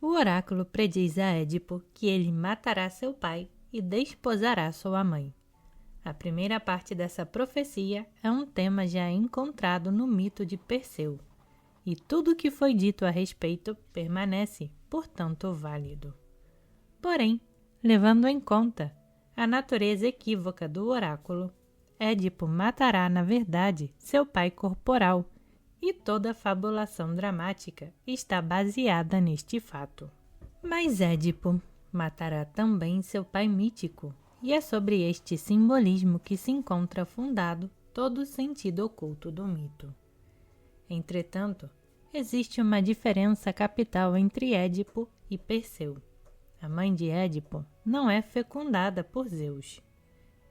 O oráculo prediz a Édipo que ele matará seu pai e desposará sua mãe. A primeira parte dessa profecia é um tema já encontrado no mito de Perseu, e tudo o que foi dito a respeito permanece, portanto, válido. Porém, levando em conta a natureza equívoca do oráculo, Édipo matará, na verdade, seu pai corporal, e toda a fabulação dramática está baseada neste fato. Mas Édipo matará também seu pai mítico, e é sobre este simbolismo que se encontra fundado todo o sentido oculto do mito. Entretanto, existe uma diferença capital entre Édipo e Perseu. A mãe de Édipo não é fecundada por Zeus.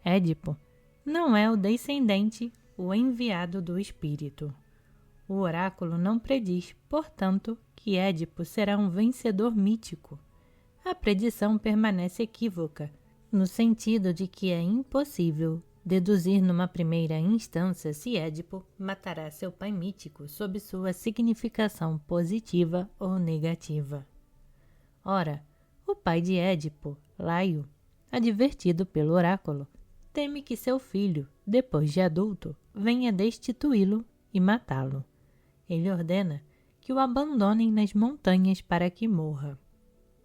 Édipo não é o descendente, o enviado do espírito. O oráculo não prediz, portanto, que Édipo será um vencedor mítico. A predição permanece equívoca, no sentido de que é impossível deduzir numa primeira instância se Édipo matará seu pai mítico sob sua significação positiva ou negativa. Ora, o pai de Édipo, Laio, advertido pelo oráculo, teme que seu filho, depois de adulto, venha destituí-lo e matá-lo. Ele ordena que o abandonem nas montanhas para que morra.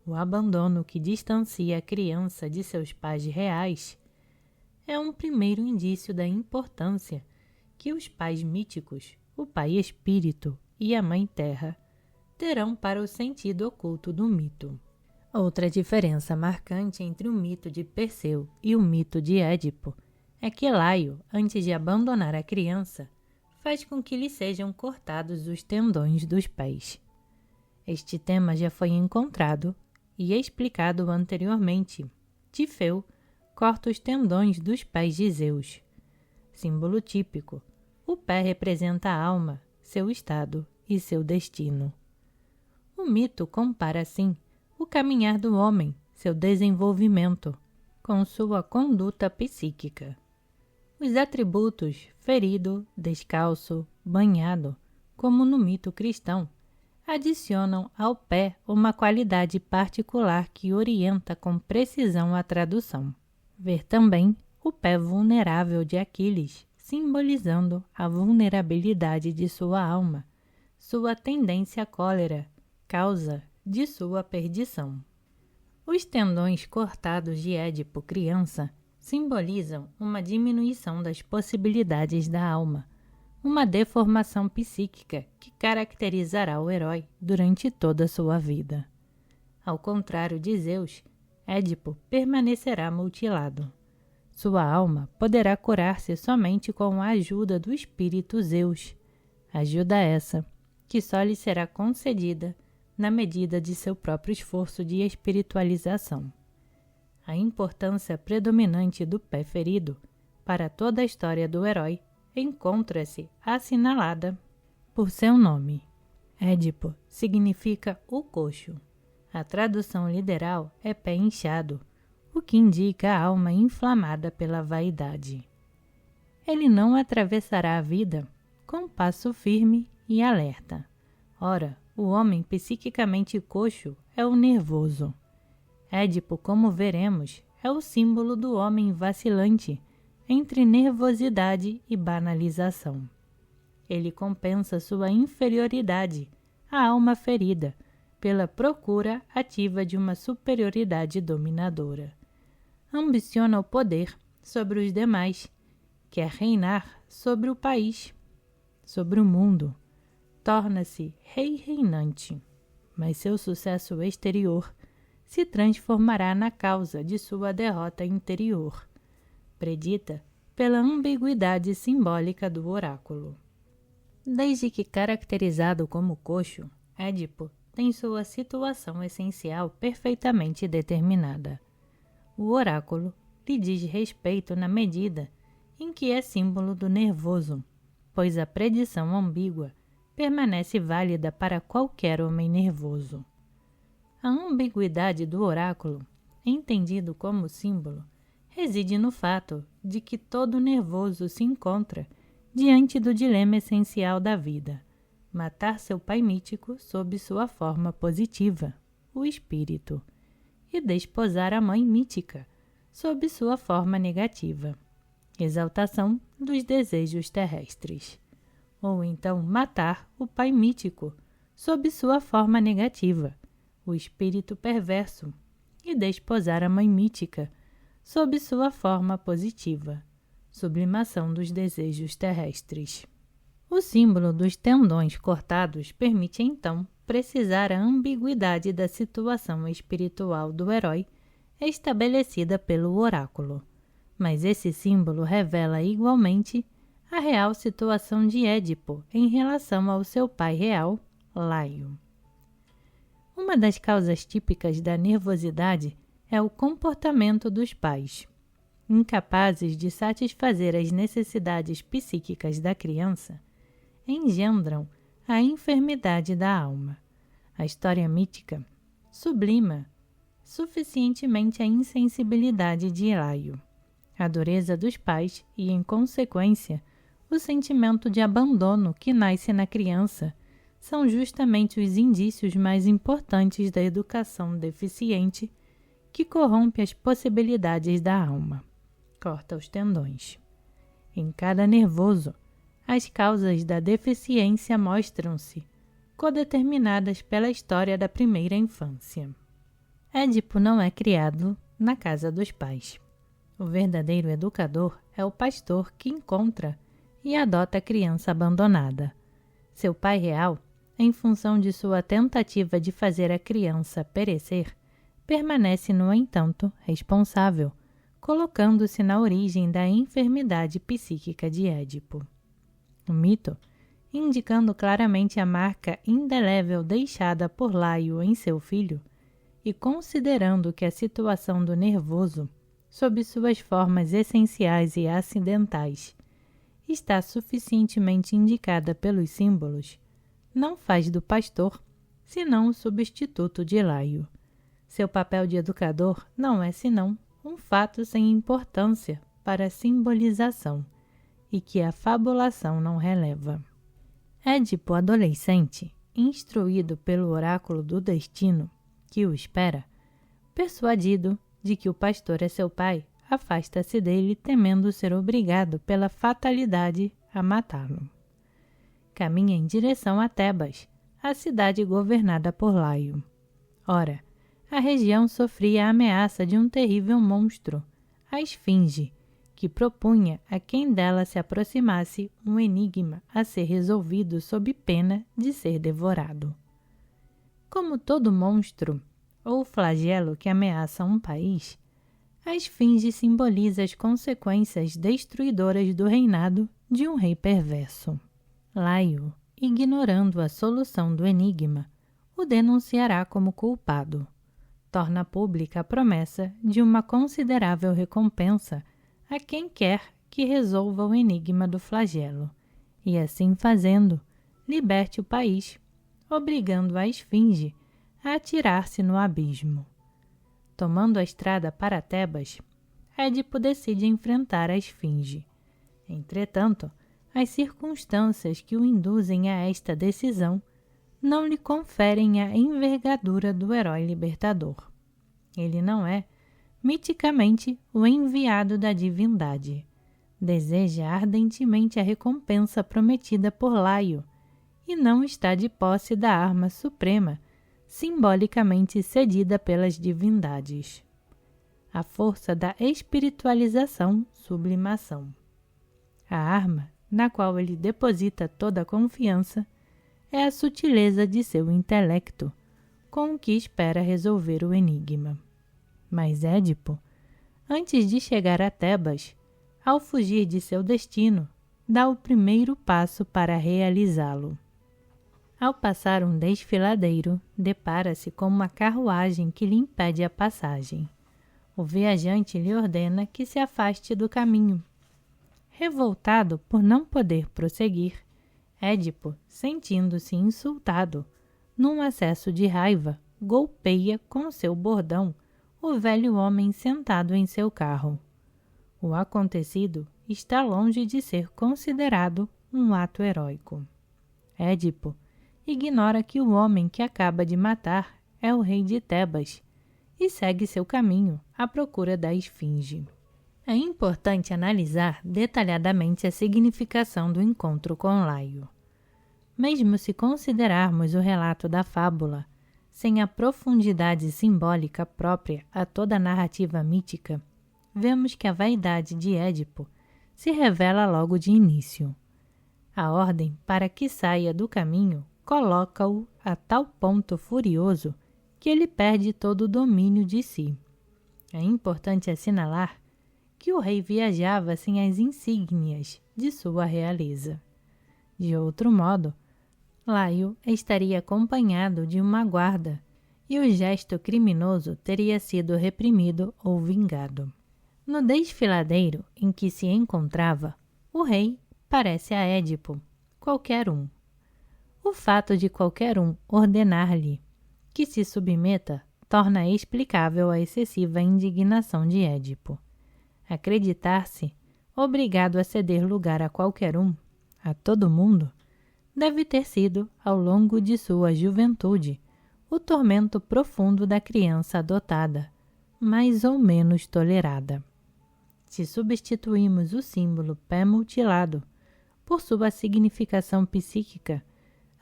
O abandono que distancia a criança de seus pais reais é um primeiro indício da importância que os pais míticos, o pai espírito e a mãe terra, terão para o sentido oculto do mito. Outra diferença marcante entre o mito de Perseu e o mito de Édipo é que Laio, antes de abandonar a criança, faz com que lhe sejam cortados os tendões dos pés. Este tema já foi encontrado e explicado anteriormente. Tifeu corta os tendões dos pés de Zeus. Símbolo típico, o pé representa a alma, seu estado e seu destino. O mito compara, assim, o caminhar do homem, seu desenvolvimento, com sua conduta psíquica. Os atributos ferido, descalço, banhado, como no mito cristão, adicionam ao pé uma qualidade particular que orienta com precisão a tradução. Ver também o pé vulnerável de Aquiles, simbolizando a vulnerabilidade de sua alma, sua tendência à cólera, causa de sua perdição. Os tendões cortados de Édipo criança simbolizam uma diminuição das possibilidades da alma, uma deformação psíquica que caracterizará o herói durante toda a sua vida. Ao contrário de Zeus, Édipo permanecerá mutilado. Sua alma poderá curar-se somente com a ajuda do espírito Zeus, ajuda essa que só lhe será concedida na medida de seu próprio esforço de espiritualização. A importância predominante do pé ferido para toda a história do herói encontra-se assinalada por seu nome. Édipo significa o coxo. A tradução literal é pé inchado, o que indica a alma inflamada pela vaidade. Ele não atravessará a vida com passo firme e alerta. Ora, o homem psiquicamente coxo é o nervoso. Édipo, como veremos, é o símbolo do homem vacilante entre nervosidade e banalização. Ele compensa sua inferioridade, a alma ferida, pela procura ativa de uma superioridade dominadora. Ambiciona o poder sobre os demais, quer reinar sobre o país, sobre o mundo. Torna-se rei reinante, mas seu sucesso exterior se transformará na causa de sua derrota interior, predita pela ambiguidade simbólica do oráculo. Desde que caracterizado como coxo, Édipo tem sua situação essencial perfeitamente determinada. O oráculo lhe diz respeito na medida em que é símbolo do nervoso, pois a predição ambígua permanece válida para qualquer homem nervoso. A ambiguidade do oráculo, entendido como símbolo, reside no fato de que todo nervoso se encontra diante do dilema essencial da vida: matar seu pai mítico sob sua forma positiva, o espírito, e desposar a mãe mítica, sob sua forma negativa, exaltação dos desejos terrestres. Ou então matar o pai mítico, sob sua forma negativa, o espírito perverso, e desposar a mãe mítica, sob sua forma positiva, sublimação dos desejos terrestres. O símbolo dos tendões cortados permite então precisar a ambiguidade da situação espiritual do herói estabelecida pelo oráculo, mas esse símbolo revela igualmente a real situação de Édipo em relação ao seu pai real, Laio. Uma das causas típicas da nervosidade é o comportamento dos pais. Incapazes de satisfazer as necessidades psíquicas da criança, engendram a enfermidade da alma. A história mítica sublima suficientemente a insensibilidade de Laio, a dureza dos pais e, em consequência, o sentimento de abandono que nasce na criança são justamente os indícios mais importantes da educação deficiente que corrompe as possibilidades da alma. Corta os tendões. Em cada nervoso, as causas da deficiência mostram-se codeterminadas pela história da primeira infância. Édipo não é criado na casa dos pais. O verdadeiro educador é o pastor que encontra e adota a criança abandonada. Seu pai real, em função de sua tentativa de fazer a criança perecer, permanece, no entanto, responsável, colocando-se na origem da enfermidade psíquica de Édipo. O mito, indicando claramente a marca indelével deixada por Laio em seu filho, e considerando que a situação do nervoso, sob suas formas essenciais e acidentais, está suficientemente indicada pelos símbolos, não faz do pastor senão o substituto de Laio. Seu papel de educador não é senão um fato sem importância para a simbolização e que a fabulação não releva. Édipo adolescente, instruído pelo oráculo do destino que o espera, persuadido de que o pastor é seu pai, afasta-se dele temendo ser obrigado pela fatalidade a matá-lo. Caminha em direção a Tebas, a cidade governada por Laio. Ora, a região sofria a ameaça de um terrível monstro, a Esfinge, que propunha a quem dela se aproximasse um enigma a ser resolvido sob pena de ser devorado. Como todo monstro ou flagelo que ameaça um país, a Esfinge simboliza as consequências destruidoras do reinado de um rei perverso. Laio, ignorando a solução do enigma, o denunciará como culpado. Torna pública a promessa de uma considerável recompensa a quem quer que resolva o enigma do flagelo, e assim fazendo, liberte o país, obrigando a Esfinge a atirar-se no abismo. Tomando a estrada para Tebas, Édipo decide enfrentar a Esfinge. Entretanto, as circunstâncias que o induzem a esta decisão não lhe conferem a envergadura do herói libertador. Ele não é, miticamente, o enviado da divindade. Deseja ardentemente a recompensa prometida por Laio e não está de posse da arma suprema, simbolicamente cedida pelas divindades. A força da espiritualização, sublimação. A arma, na qual ele deposita toda a confiança, é a sutileza de seu intelecto, com o que espera resolver o enigma. Mas Édipo, antes de chegar a Tebas, ao fugir de seu destino, dá o primeiro passo para realizá-lo. Ao passar um desfiladeiro, depara-se com uma carruagem que lhe impede a passagem. O viajante lhe ordena que se afaste do caminho. Revoltado por não poder prosseguir, Édipo, sentindo-se insultado, num acesso de raiva, golpeia com seu bordão o velho homem sentado em seu carro. O acontecido está longe de ser considerado um ato heróico. Édipo ignora que o homem que acaba de matar é o rei de Tebas e segue seu caminho à procura da esfinge. É importante analisar detalhadamente a significação do encontro com Laio. Mesmo se considerarmos o relato da fábula sem a profundidade simbólica própria a toda a narrativa mítica, vemos que a vaidade de Édipo se revela logo de início. A ordem para que saia do caminho coloca-o a tal ponto furioso que ele perde todo o domínio de si. É importante assinalar que o rei viajava sem as insígnias de sua realeza. De outro modo, Laio estaria acompanhado de uma guarda e o gesto criminoso teria sido reprimido ou vingado. No desfiladeiro em que se encontrava, o rei parece a Édipo, qualquer um. O fato de qualquer um ordenar-lhe que se submeta torna explicável a excessiva indignação de Édipo. Acreditar-se obrigado a ceder lugar a qualquer um, a todo mundo, deve ter sido, ao longo de sua juventude, o tormento profundo da criança adotada, mais ou menos tolerada. Se substituímos o símbolo pé mutilado por sua significação psíquica,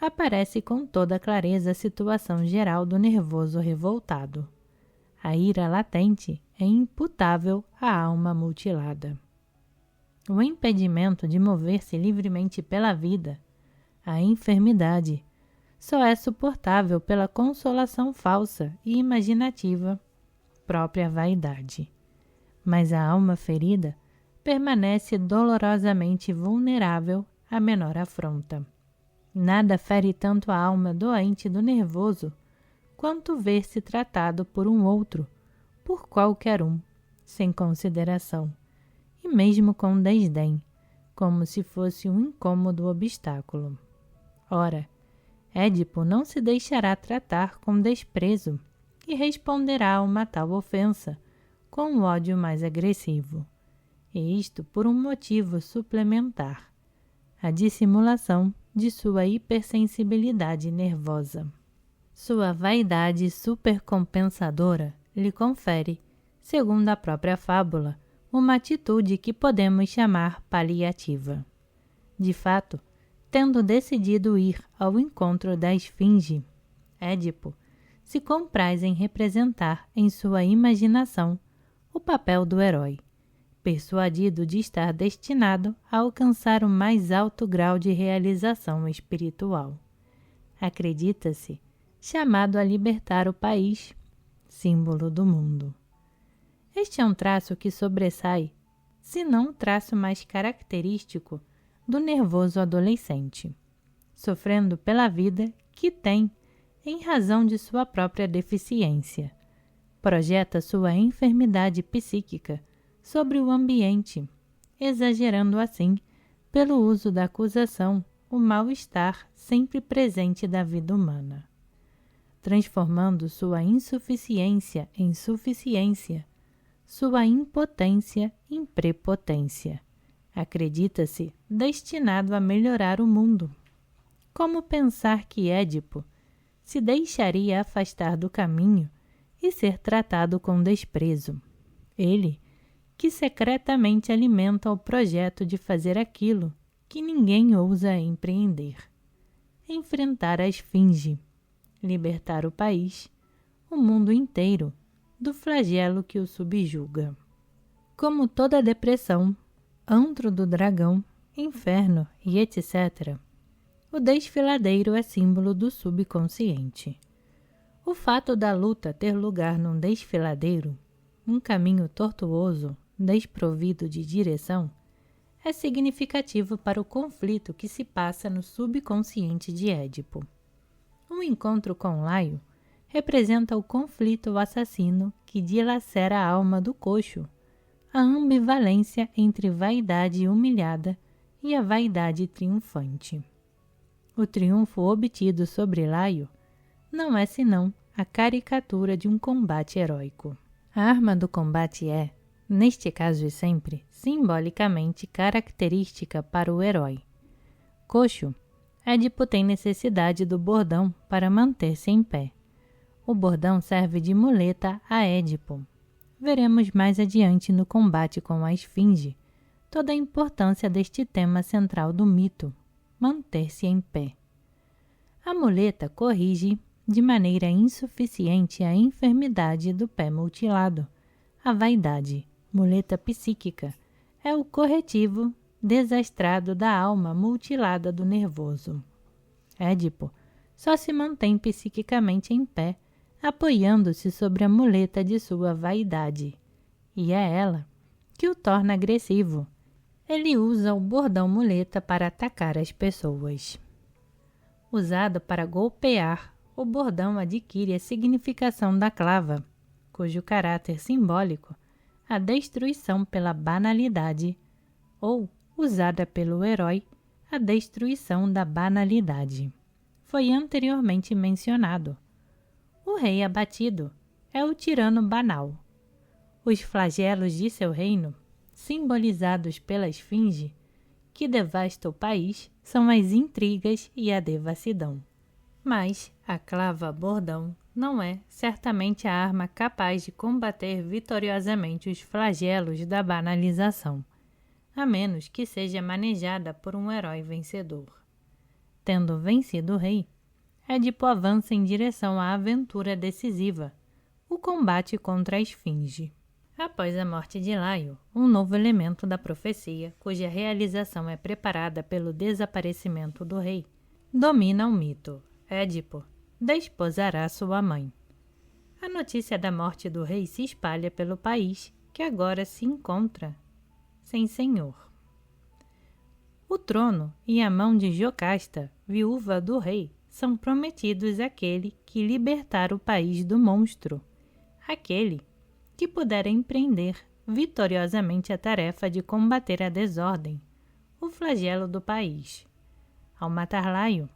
aparece com toda clareza a situação geral do nervoso revoltado. A ira latente é imputável à alma mutilada. O impedimento de mover-se livremente pela vida, a enfermidade, só é suportável pela consolação falsa e imaginativa, própria vaidade. Mas a alma ferida permanece dolorosamente vulnerável à menor afronta. Nada fere tanto a alma doente do nervoso quanto ver-se tratado por um outro, por qualquer um, sem consideração, e mesmo com desdém, como se fosse um incômodo obstáculo. Ora, Édipo não se deixará tratar com desprezo e responderá a uma tal ofensa com um ódio mais agressivo, e isto por um motivo suplementar, a dissimulação de sua hipersensibilidade nervosa. Sua vaidade supercompensadora lhe confere, segundo a própria fábula, uma atitude que podemos chamar paliativa. De fato, tendo decidido ir ao encontro da esfinge, Édipo se compraz em representar em sua imaginação o papel do herói, persuadido de estar destinado a alcançar o mais alto grau de realização espiritual. Acredita-se chamado a libertar o país, símbolo do mundo. Este é um traço que sobressai, se não o traço mais característico do nervoso adolescente, sofrendo pela vida que tem em razão de sua própria deficiência. Projeta sua enfermidade psíquica sobre o ambiente, exagerando assim, pelo uso da acusação, o mal-estar sempre presente da vida humana, transformando sua insuficiência em suficiência, sua impotência em prepotência. Acredita-se destinado a melhorar o mundo. Como pensar que Édipo se deixaria afastar do caminho e ser tratado com desprezo? Ele, que secretamente alimenta o projeto de fazer aquilo que ninguém ousa empreender. Enfrentar a esfinge, libertar o país, o mundo inteiro, do flagelo que o subjuga. Como toda depressão, antro do dragão, inferno e etc., o desfiladeiro é símbolo do subconsciente. O fato da luta ter lugar num desfiladeiro, um caminho tortuoso, desprovido de direção, é significativo para o conflito que se passa no subconsciente de Édipo. O encontro com Laio representa o conflito assassino que dilacera a alma do coxo, a ambivalência entre vaidade humilhada e a vaidade triunfante. O triunfo obtido sobre Laio não é senão a caricatura de um combate heróico. A arma do combate é, neste caso e sempre, simbolicamente característica para o herói. Coxo, Édipo tem necessidade do bordão para manter-se em pé. O bordão serve de muleta a Édipo. Veremos mais adiante no combate com a esfinge toda a importância deste tema central do mito, manter-se em pé. A muleta corrige de maneira insuficiente a enfermidade do pé mutilado. A vaidade, muleta psíquica, é o corretivo desastrado da alma mutilada do nervoso. Édipo só se mantém psiquicamente em pé, apoiando-se sobre a muleta de sua vaidade, e é ela que o torna agressivo. Ele usa o bordão muleta para atacar as pessoas. Usado para golpear, o bordão adquire a significação da clava, cujo caráter simbólico, a destruição pela banalidade, ou, usada pelo herói, a destruição da banalidade. Foi anteriormente mencionado. O rei abatido é o tirano banal. Os flagelos de seu reino, simbolizados pela esfinge, que devasta o país, são as intrigas e a devassidão. Mas a clava bordão não é certamente a arma capaz de combater vitoriosamente os flagelos da banalização, a menos que seja manejada por um herói vencedor. Tendo vencido o rei, Édipo avança em direção à aventura decisiva, o combate contra a esfinge. Após a morte de Laio, um novo elemento da profecia, cuja realização é preparada pelo desaparecimento do rei, domina o mito. Édipo desposará sua mãe. A notícia da morte do rei se espalha pelo país, que agora se encontra sem senhor. O trono e a mão de Jocasta, viúva do rei, são prometidos àquele que libertar o país do monstro, aquele que puder empreender vitoriosamente a tarefa de combater a desordem, o flagelo do país. Ao matar Laio,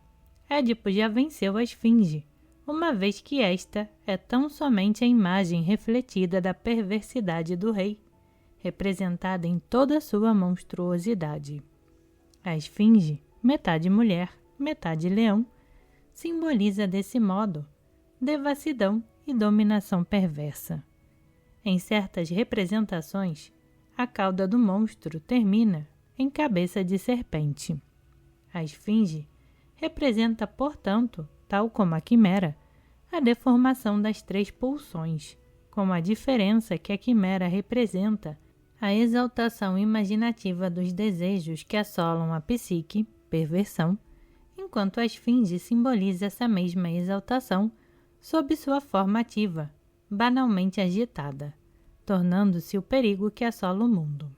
Édipo já venceu a esfinge, uma vez que esta é tão somente a imagem refletida da perversidade do rei, representada em toda a sua monstruosidade. A esfinge, metade mulher, metade leão, simboliza desse modo devassidão e dominação perversa. Em certas representações, a cauda do monstro termina em cabeça de serpente. A esfinge representa, portanto, tal como a quimera, a deformação das três pulsões, com a diferença que a quimera representa a exaltação imaginativa dos desejos que assolam a psique, perversão, enquanto a esfinge simboliza essa mesma exaltação sob sua forma ativa, banalmente agitada, tornando-se o perigo que assola o mundo.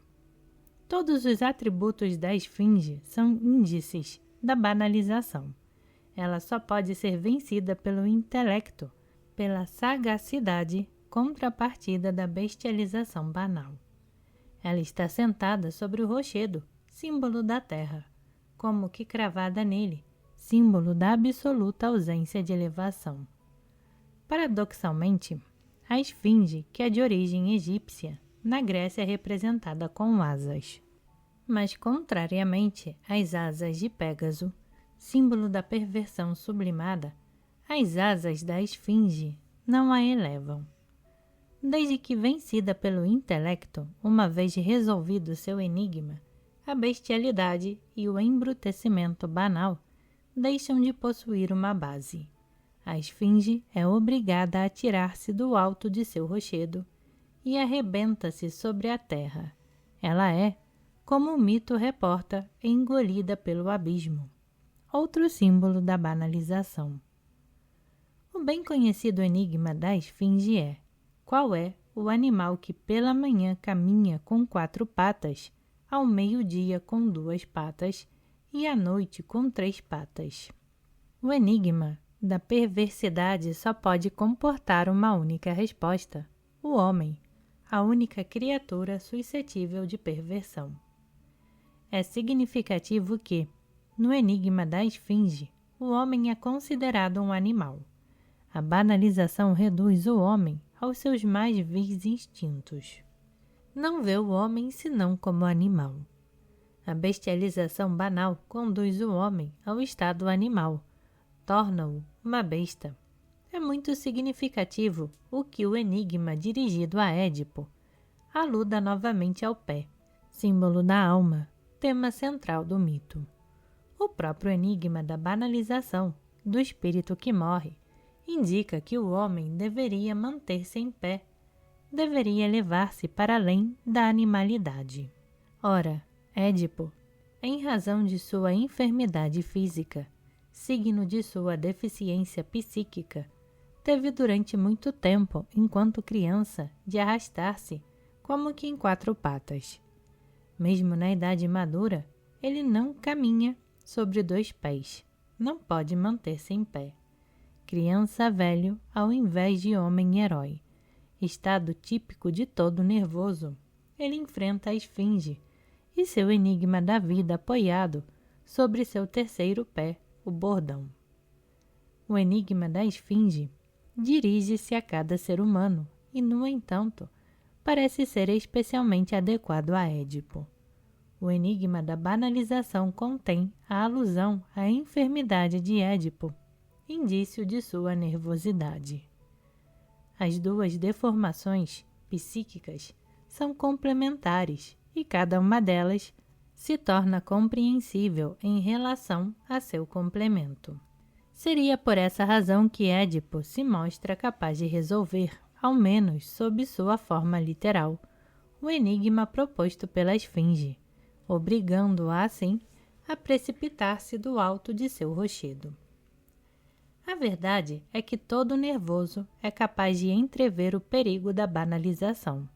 Todos os atributos da esfinge são índices da banalização. Ela só pode ser vencida pelo intelecto, pela sagacidade contrapartida da bestialização banal. Ela está sentada sobre o rochedo, símbolo da terra, como que cravada nele, símbolo da absoluta ausência de elevação. Paradoxalmente, a esfinge, que é de origem egípcia, na Grécia é representada com asas. Mas, contrariamente às asas de Pégaso, símbolo da perversão sublimada, as asas da esfinge não a elevam. Desde que vencida pelo intelecto, uma vez resolvido seu enigma, a bestialidade e o embrutecimento banal deixam de possuir uma base. A esfinge é obrigada a tirar-se do alto de seu rochedo e arrebenta-se sobre a terra. Ela é, como o mito reporta, engolida pelo abismo, outro símbolo da banalização. O bem conhecido enigma da esfinge é: qual é o animal que pela manhã caminha com 4 patas, ao meio-dia com 2 patas e à noite com 3 patas? O enigma da perversidade só pode comportar uma única resposta: o homem, a única criatura suscetível de perversão. É significativo que, no enigma da esfinge, o homem é considerado um animal. A banalização reduz o homem aos seus mais vis instintos. Não vê o homem senão como animal. A bestialização banal conduz o homem ao estado animal, torna-o uma besta. é muito significativo o que o enigma dirigido a Édipo aluda novamente ao pé, símbolo da alma, tema central do mito. O próprio enigma da banalização do espírito que morre indica que o homem deveria manter-se em pé, deveria elevar-se para além da animalidade. Ora, Édipo, em razão de sua enfermidade física, signo de sua deficiência psíquica, teve durante muito tempo, enquanto criança, de arrastar-se como que em 4 patas. Mesmo na idade madura, ele não caminha sobre 2 pés, não pode manter-se em pé. Criança velho ao invés de homem-herói. Estado típico de todo nervoso, ele enfrenta a esfinge e seu enigma da vida apoiado sobre seu terceiro pé, o bordão. O enigma da esfinge dirige-se a cada ser humano e, no entanto, parece ser especialmente adequado a Édipo. O enigma da banalização contém a alusão à enfermidade de Édipo, indício de sua nervosidade. As 2 deformações psíquicas são complementares e cada uma delas se torna compreensível em relação a seu complemento. Seria por essa razão que Édipo se mostra capaz de resolver, ao menos sob sua forma literal, o enigma proposto pela esfinge, obrigando-a assim a precipitar-se do alto de seu rochedo. A verdade é que todo nervoso é capaz de entrever o perigo da banalização,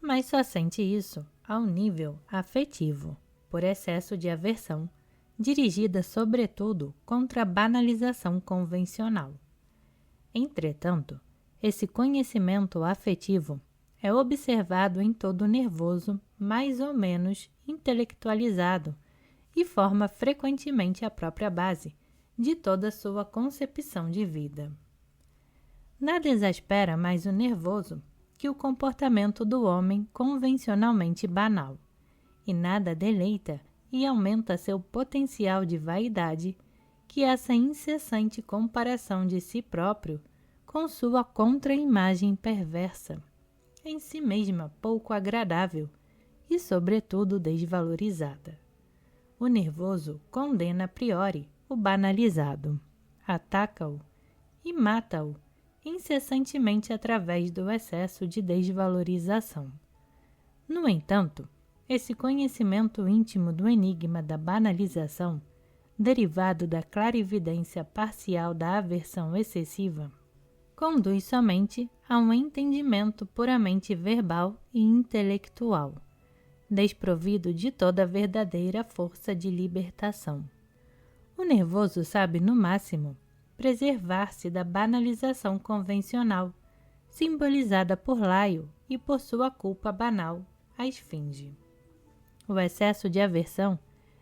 mas só sente isso ao nível afetivo, por excesso de aversão, dirigida sobretudo contra a banalização convencional. Entretanto, esse conhecimento afetivo é observado em todo nervoso mais ou menos intelectualizado e forma frequentemente a própria base de toda sua concepção de vida. Nada exaspera mais o nervoso que o comportamento do homem convencionalmente banal, e nada deleita e aumenta seu potencial de vaidade que essa incessante comparação de si próprio com sua contra-imagem perversa, em si mesma pouco agradável e, sobretudo, desvalorizada. O nervoso condena a priori o banalizado, ataca-o e mata-o incessantemente através do excesso de desvalorização. No entanto, esse conhecimento íntimo do enigma da banalização, derivado da clarividência parcial da aversão excessiva, conduz somente a um entendimento puramente verbal e intelectual, desprovido de toda verdadeira força de libertação. O nervoso sabe, no máximo, preservar-se da banalização convencional, simbolizada por Laio e por sua culpa banal, a esfinge. O excesso de aversão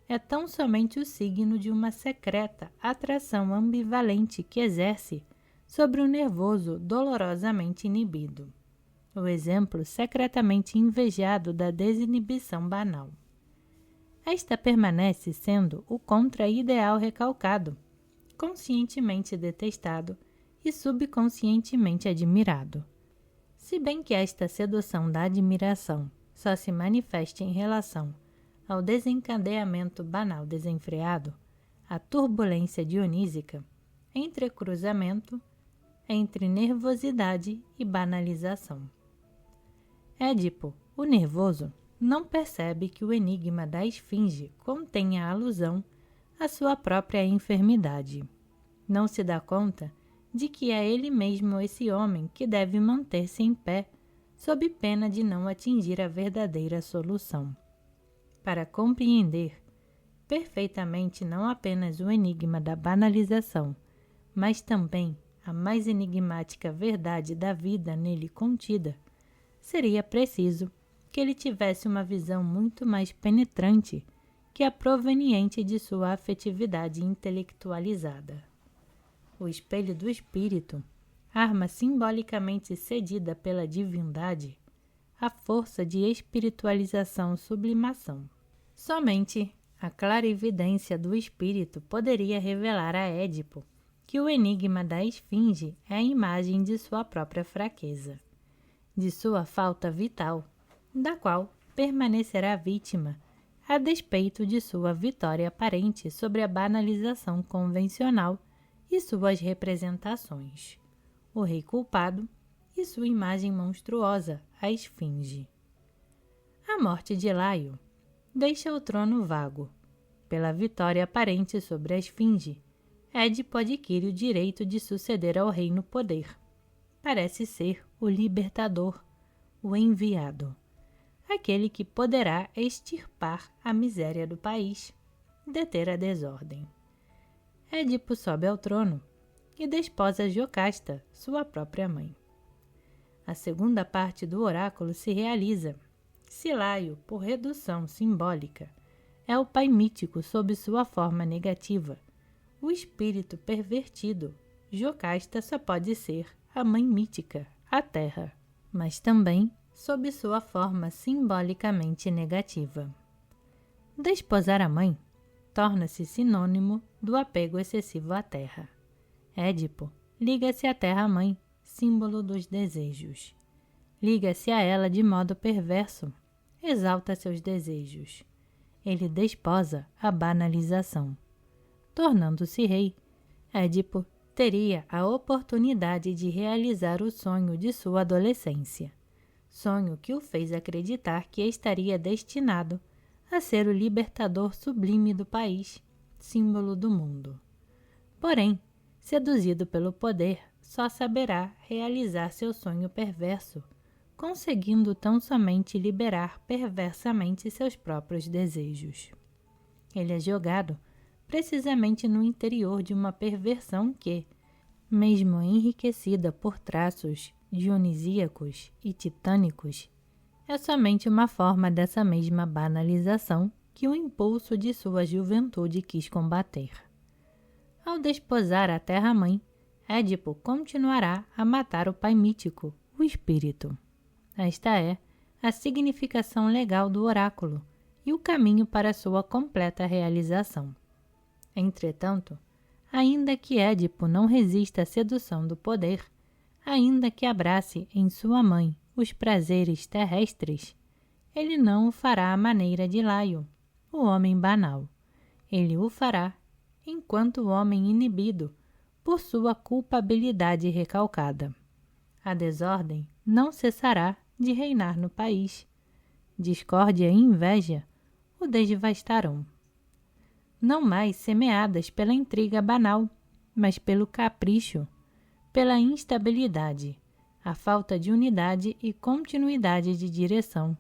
é tão somente o signo de uma secreta atração ambivalente que exerce sobre o nervoso dolorosamente inibido. O exemplo secretamente invejado da desinibição banal. Esta permanece sendo o contra-ideal recalcado, conscientemente detestado e subconscientemente admirado. Se bem que esta sedução da admiração só se manifeste em relação ao desencadeamento banal desenfreado, a turbulência dionísica, entrecruzamento entre nervosidade e banalização. Édipo, o nervoso, não percebe que o enigma da esfinge contenha alusão à sua própria enfermidade. Não se dá conta de que é ele mesmo esse homem que deve manter-se em pé, sob pena de não atingir a verdadeira solução. Para compreender perfeitamente não apenas o enigma da banalização, mas também a mais enigmática verdade da vida nele contida, seria preciso que ele tivesse uma visão muito mais penetrante que a proveniente de sua afetividade intelectualizada. O espelho do espírito, arma simbolicamente cedida pela divindade, a força de espiritualização-sublimação. Somente a clarividência do espírito poderia revelar a Édipo que o enigma da esfinge é a imagem de sua própria fraqueza, de sua falta vital, da qual permanecerá vítima, a despeito de sua vitória aparente sobre a banalização convencional e suas representações, o rei culpado e sua imagem monstruosa, a esfinge. A morte de Laio deixa o trono vago. Pela vitória aparente sobre a esfinge, Édipo adquire o direito de suceder ao rei no poder. Parece ser o libertador, o enviado, aquele que poderá extirpar a miséria do país, deter a desordem. Édipo sobe ao trono e desposa Jocasta, sua própria mãe. A segunda parte do oráculo se realiza. Se Laio, por redução simbólica, é o pai mítico sob sua forma negativa, o espírito pervertido, Jocasta só pode ser a mãe mítica, a terra, mas também sob sua forma simbolicamente negativa. Desposar a mãe torna-se sinônimo do apego excessivo à terra. Édipo liga-se à terra-mãe, símbolo dos desejos. Liga-se a ela de modo perverso, exalta seus desejos. Ele desposa a banalização. Tornando-se rei, Édipo teria a oportunidade de realizar o sonho de sua adolescência, sonho que o fez acreditar que estaria destinado a ser o libertador sublime do país, símbolo do mundo. Porém, seduzido pelo poder, só saberá realizar seu sonho perverso, conseguindo tão somente liberar perversamente seus próprios desejos. Ele é jogado precisamente no interior de uma perversão que, mesmo enriquecida por traços dionisíacos e titânicos, é somente uma forma dessa mesma banalização que o impulso de sua juventude quis combater. Ao desposar a terra-mãe, Édipo continuará a matar o pai mítico, o espírito. Esta é a significação legal do oráculo e o caminho para sua completa realização. Entretanto, ainda que Édipo não resista à sedução do poder, ainda que abrace em sua mãe os prazeres terrestres, ele não o fará à maneira de Laio, o homem banal. Ele o fará enquanto homem inibido por sua culpabilidade recalcada. A desordem não cessará de reinar no país. Discórdia e inveja o devastarão. Não mais semeadas pela intriga banal, mas pelo capricho, pela instabilidade, a falta de unidade e continuidade de direção,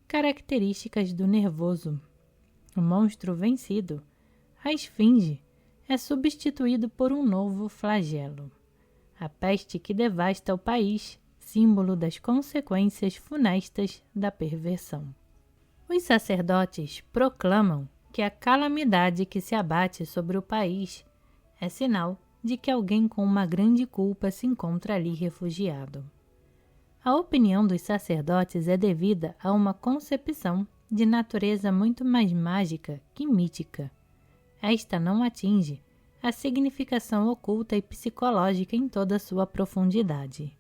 características do nervoso. O monstro vencido, a esfinge, é substituído por um novo flagelo. A peste que devasta o país, símbolo das consequências funestas da perversão. Os sacerdotes proclamam que a calamidade que se abate sobre o país é sinal de que alguém com uma grande culpa se encontra ali refugiado. A opinião dos sacerdotes é devida a uma concepção de natureza muito mais mágica que mítica. Esta não atinge a significação oculta e psicológica em toda sua profundidade.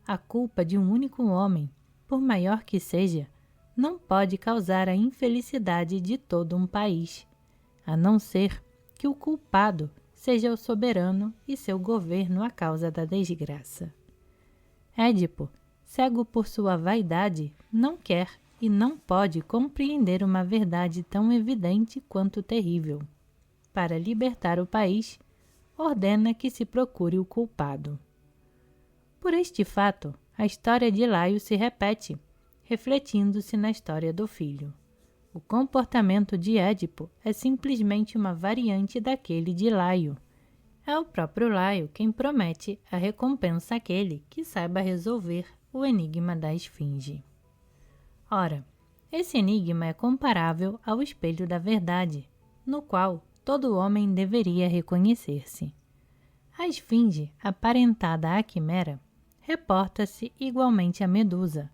A culpa de um único homem, por maior que seja, não pode causar a infelicidade de todo um país, a não ser que o culpado seja o soberano e seu governo a causa da desgraça. Édipo, cego por sua vaidade, não quer e não pode compreender uma verdade tão evidente quanto terrível. Para libertar o país, ordena que se procure o culpado. Por este fato, a história de Laio se repete, refletindo-se na história do filho. O comportamento de Édipo é simplesmente uma variante daquele de Laio. É o próprio Laio quem promete a recompensa àquele que saiba resolver o enigma da esfinge. Ora, esse enigma é comparável ao espelho da verdade, no qual todo homem deveria reconhecer-se. A esfinge, aparentada à quimera, reporta-se igualmente à Medusa.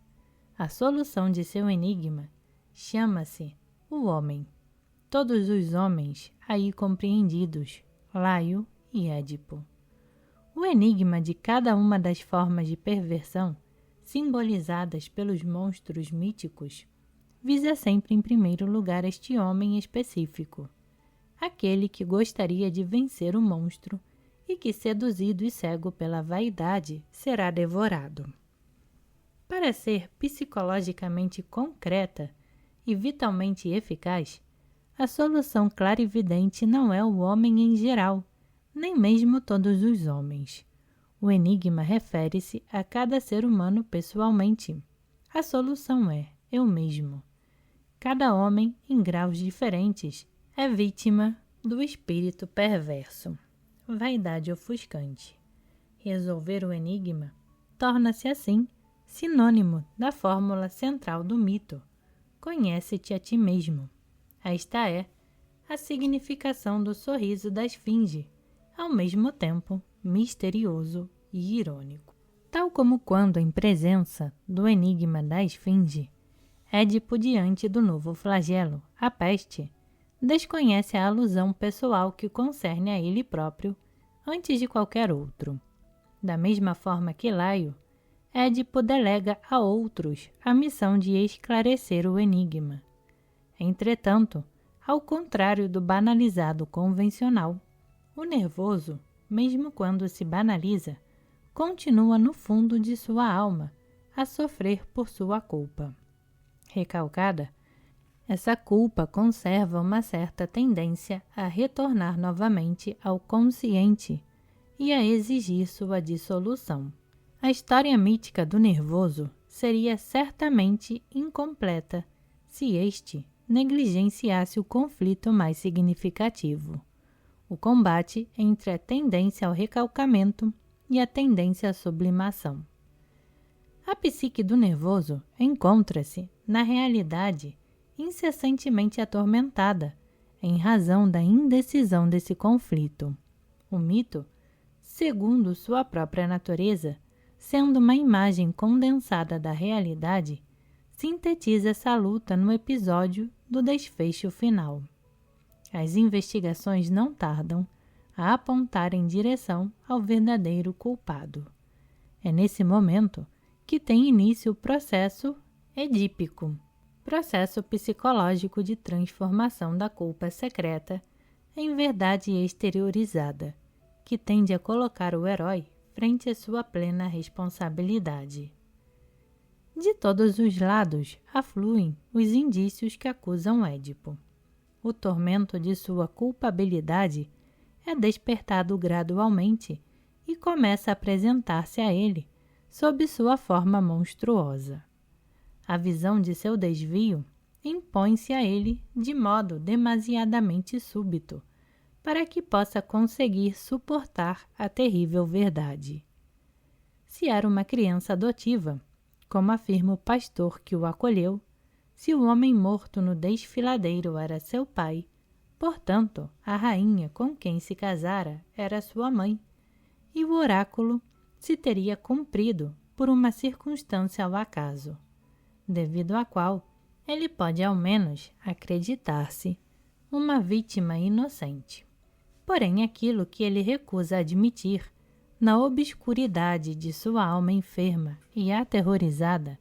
A solução de seu enigma chama-se o homem. Todos os homens aí compreendidos, Laio e Édipo. O enigma de cada uma das formas de perversão, simbolizadas pelos monstros míticos, visa sempre em primeiro lugar este homem específico, aquele que gostaria de vencer o monstro e que, seduzido e cego pela vaidade, será devorado. Para ser psicologicamente concreta e vitalmente eficaz, a solução clarividente não é o homem em geral, nem mesmo todos os homens. O enigma refere-se a cada ser humano pessoalmente. A solução é eu mesmo. Cada homem, em graus diferentes, é vítima do espírito perverso. Vaidade ofuscante. Resolver o enigma torna-se, assim, sinônimo da fórmula central do mito. Conhece-te a ti mesmo. Esta é a significação do sorriso da esfinge, ao mesmo tempo misterioso e irônico. Tal como quando, em presença do enigma da esfinge, Édipo, diante do novo flagelo, a peste, desconhece a alusão pessoal que concerne a ele próprio antes de qualquer outro. Da mesma forma que Laio, Édipo delega a outros a missão de esclarecer o enigma. Entretanto, ao contrário do banalizado convencional, o nervoso, mesmo quando se banaliza, continua no fundo de sua alma a sofrer por sua culpa. Recalcada, essa culpa conserva uma certa tendência a retornar novamente ao consciente e a exigir sua dissolução. A história mítica do nervoso seria certamente incompleta se este negligenciasse o conflito mais significativo, o combate entre a tendência ao recalcamento e a tendência à sublimação. A psique do nervoso encontra-se, na realidade, incessantemente atormentada, em razão da indecisão desse conflito. O mito, segundo sua própria natureza, sendo uma imagem condensada da realidade, sintetiza essa luta no episódio do desfecho final. As investigações não tardam a apontar em direção ao verdadeiro culpado. É nesse momento que tem início o processo edípico, processo psicológico de transformação da culpa secreta em verdade exteriorizada, que tende a colocar o herói frente à sua plena responsabilidade. De todos os lados afluem os indícios que acusam Édipo. O tormento de sua culpabilidade é despertado gradualmente e começa a apresentar-se a ele sob sua forma monstruosa. A visão de seu desvio impõe-se a ele de modo demasiadamente súbito, para que possa conseguir suportar a terrível verdade. Se era uma criança adotiva, como afirma o pastor que o acolheu, se o homem morto no desfiladeiro era seu pai, portanto, a rainha com quem se casara era sua mãe, e o oráculo se teria cumprido por uma circunstância ao acaso, devido à qual ele pode ao menos acreditar-se uma vítima inocente. Porém, aquilo que ele recusa admitir, na obscuridade de sua alma enferma e aterrorizada,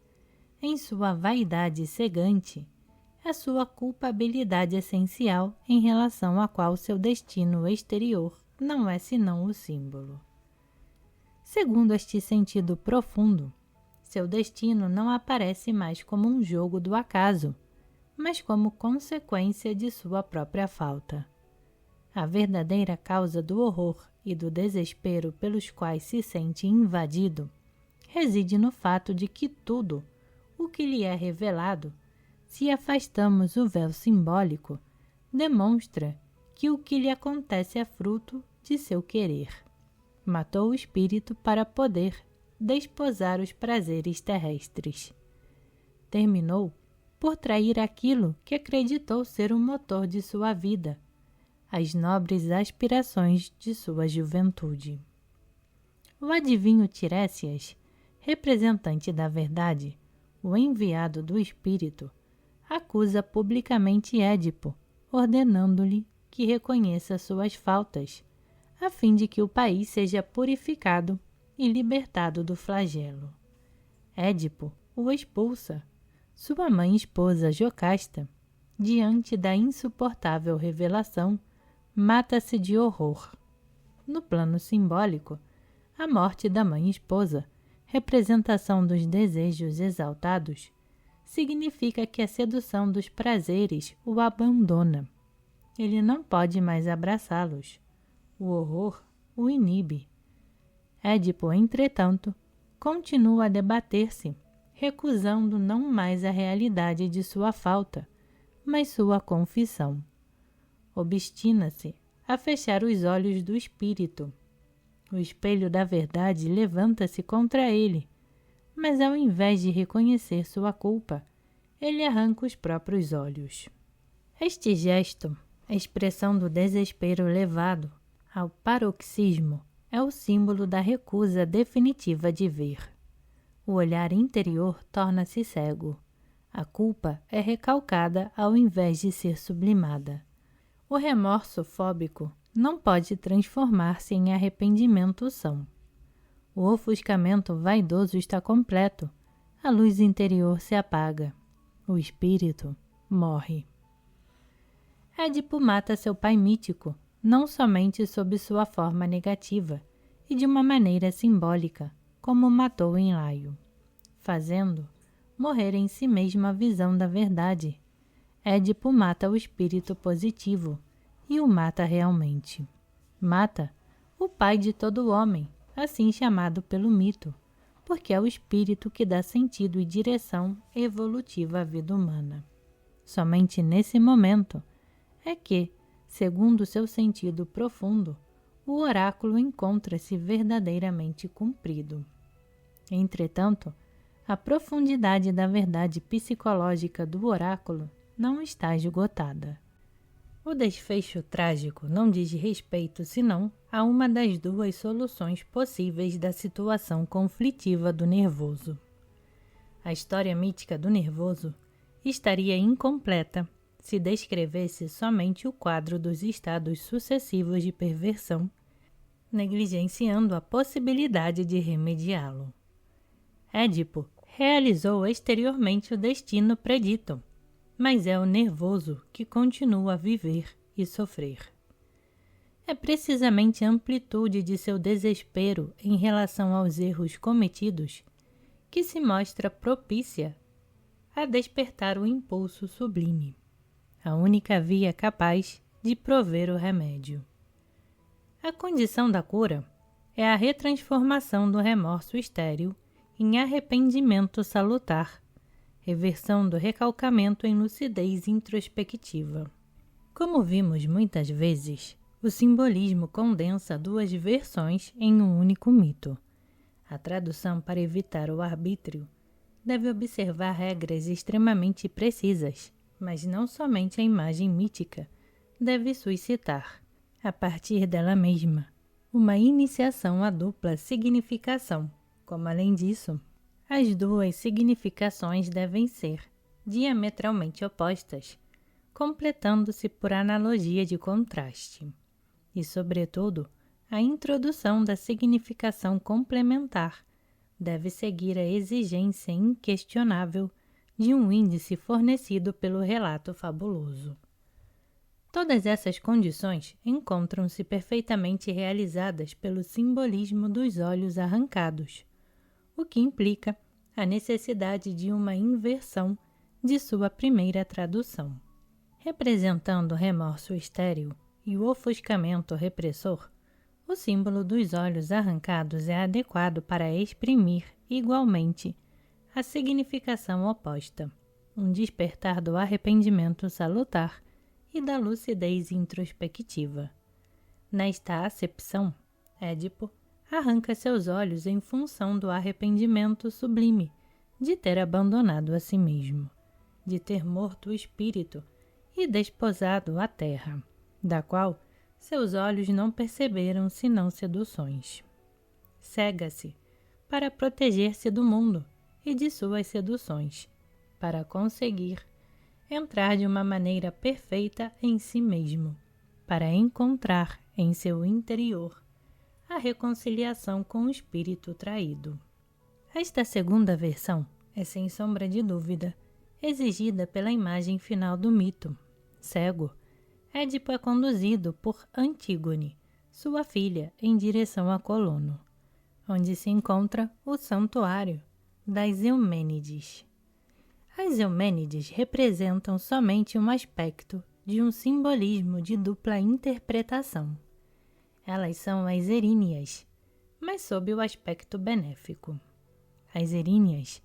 em sua vaidade cegante, é sua culpabilidade essencial em relação à qual seu destino exterior não é senão o símbolo. Segundo este sentido profundo, seu destino não aparece mais como um jogo do acaso, mas como consequência de sua própria falta. A verdadeira causa do horror e do desespero pelos quais se sente invadido reside no fato de que tudo o que lhe é revelado, se afastamos o véu simbólico, demonstra que o que lhe acontece é fruto de seu querer. Matou o espírito para poder desposar os prazeres terrestres. Terminou por trair aquilo que acreditou ser o motor de sua vida, as nobres aspirações de sua juventude. O adivinho Tiresias, representante da verdade, o enviado do espírito, acusa publicamente Édipo, ordenando-lhe que reconheça suas faltas, a fim de que o país seja purificado e libertado do flagelo. Édipo o expulsa. Sua mãe e esposa Jocasta, diante da insuportável revelação, mata-se de horror. No plano simbólico, a morte da mãe e esposa, representação dos desejos exaltados, significa que a sedução dos prazeres o abandona. Ele não pode mais abraçá-los. O horror o inibe. Édipo, entretanto, continua a debater-se, recusando não mais a realidade de sua falta, mas sua confissão. Obstina-se a fechar os olhos do espírito. O espelho da verdade levanta-se contra ele, mas ao invés de reconhecer sua culpa, ele arranca os próprios olhos. Este gesto, a expressão do desespero levado ao paroxismo, é o símbolo da recusa definitiva de ver. O olhar interior torna-se cego. A culpa é recalcada ao invés de ser sublimada. O remorso fóbico não pode transformar-se em arrependimento são. O ofuscamento vaidoso está completo. A luz interior se apaga. O espírito morre. Édipo mata seu pai mítico, não somente sob sua forma negativa, e de uma maneira simbólica, como matou em Laio, fazendo morrer em si mesmo a visão da verdade. Édipo mata o espírito positivo, e o mata realmente. Mata o pai de todo homem, assim chamado pelo mito, porque é o espírito que dá sentido e direção evolutiva à vida humana. Somente nesse momento é que, segundo seu sentido profundo, o oráculo encontra-se verdadeiramente cumprido. Entretanto, a profundidade da verdade psicológica do oráculo não está esgotada. O desfecho trágico não diz respeito senão a uma das duas soluções possíveis da situação conflitiva do nervoso. A história mítica do nervoso estaria incompleta se descrevesse somente o quadro dos estados sucessivos de perversão, negligenciando a possibilidade de remediá-lo. Édipo realizou exteriormente o destino predito, mas é o nervoso que continua a viver e sofrer. É precisamente a amplitude de seu desespero em relação aos erros cometidos que se mostra propícia a despertar o impulso sublime, a única via capaz de prover o remédio. A condição da cura é a retransformação do remorso estéril em arrependimento salutar, reversão do recalcamento em lucidez introspectiva. Como vimos muitas vezes, o simbolismo condensa duas versões em um único mito. A tradução, para evitar o arbítrio, deve observar regras extremamente precisas, mas não somente a imagem mítica deve suscitar, a partir dela mesma, uma iniciação à dupla significação, como além disso, as duas significações devem ser diametralmente opostas, completando-se por analogia de contraste, e, sobretudo, a introdução da significação complementar deve seguir a exigência inquestionável de um índice fornecido pelo relato fabuloso. Todas essas condições encontram-se perfeitamente realizadas pelo simbolismo dos olhos arrancados, o que implica a necessidade de uma inversão de sua primeira tradução. Representando o remorso estéril e o ofuscamento repressor, o símbolo dos olhos arrancados é adequado para exprimir, igualmente, a significação oposta, um despertar do arrependimento salutar e da lucidez introspectiva. Nesta acepção, Édipo arranca seus olhos em função do arrependimento sublime de ter abandonado a si mesmo, de ter morto o espírito e desposado a terra, da qual seus olhos não perceberam senão seduções. Cega-se para proteger-se do mundo e de suas seduções, para conseguir entrar de uma maneira perfeita em si mesmo, para encontrar em seu interior, a reconciliação com o espírito traído. Esta segunda versão é, sem sombra de dúvida, exigida pela imagem final do mito. Cego, Édipo é conduzido por Antígone, sua filha, em direção a Colono, onde se encontra o santuário das Eumênides. As Eumênides representam somente um aspecto de um simbolismo de dupla interpretação. Elas são as Eríneas, mas sob o aspecto benéfico. As Eríneas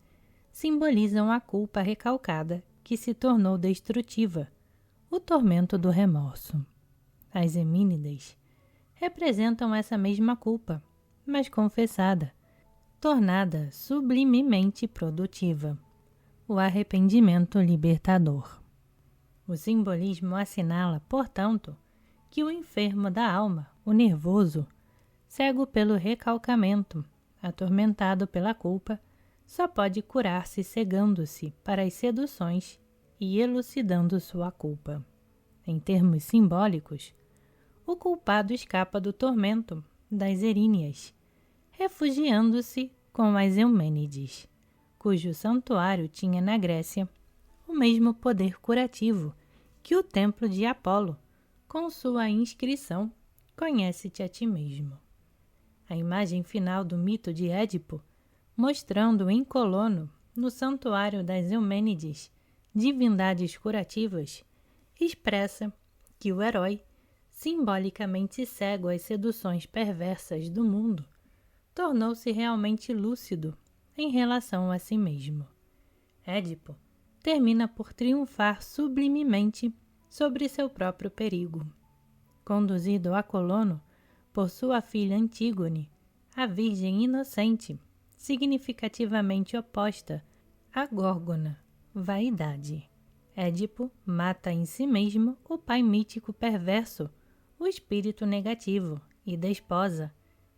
simbolizam a culpa recalcada que se tornou destrutiva, o tormento do remorso. As Emínides representam essa mesma culpa, mas confessada, tornada sublimemente produtiva, o arrependimento libertador. O simbolismo assinala, portanto, que o enfermo da alma, o nervoso, cego pelo recalcamento, atormentado pela culpa, só pode curar-se cegando-se para as seduções e elucidando sua culpa. Em termos simbólicos, o culpado escapa do tormento das Eríneas, refugiando-se com as Eumênides, cujo santuário tinha na Grécia o mesmo poder curativo que o templo de Apolo, com sua inscrição "Conhece-te a ti mesmo". A imagem final do mito de Édipo, mostrando em Colono, no santuário das Eumênides, divindades curativas, expressa que o herói, simbolicamente cego às seduções perversas do mundo, tornou-se realmente lúcido em relação a si mesmo. Édipo termina por triunfar sublimemente sobre seu próprio perigo. Conduzido a Colono por sua filha Antígone, a virgem inocente, significativamente oposta à Górgona, vaidade. Édipo mata em si mesmo o pai mítico perverso, o espírito negativo, e desposa,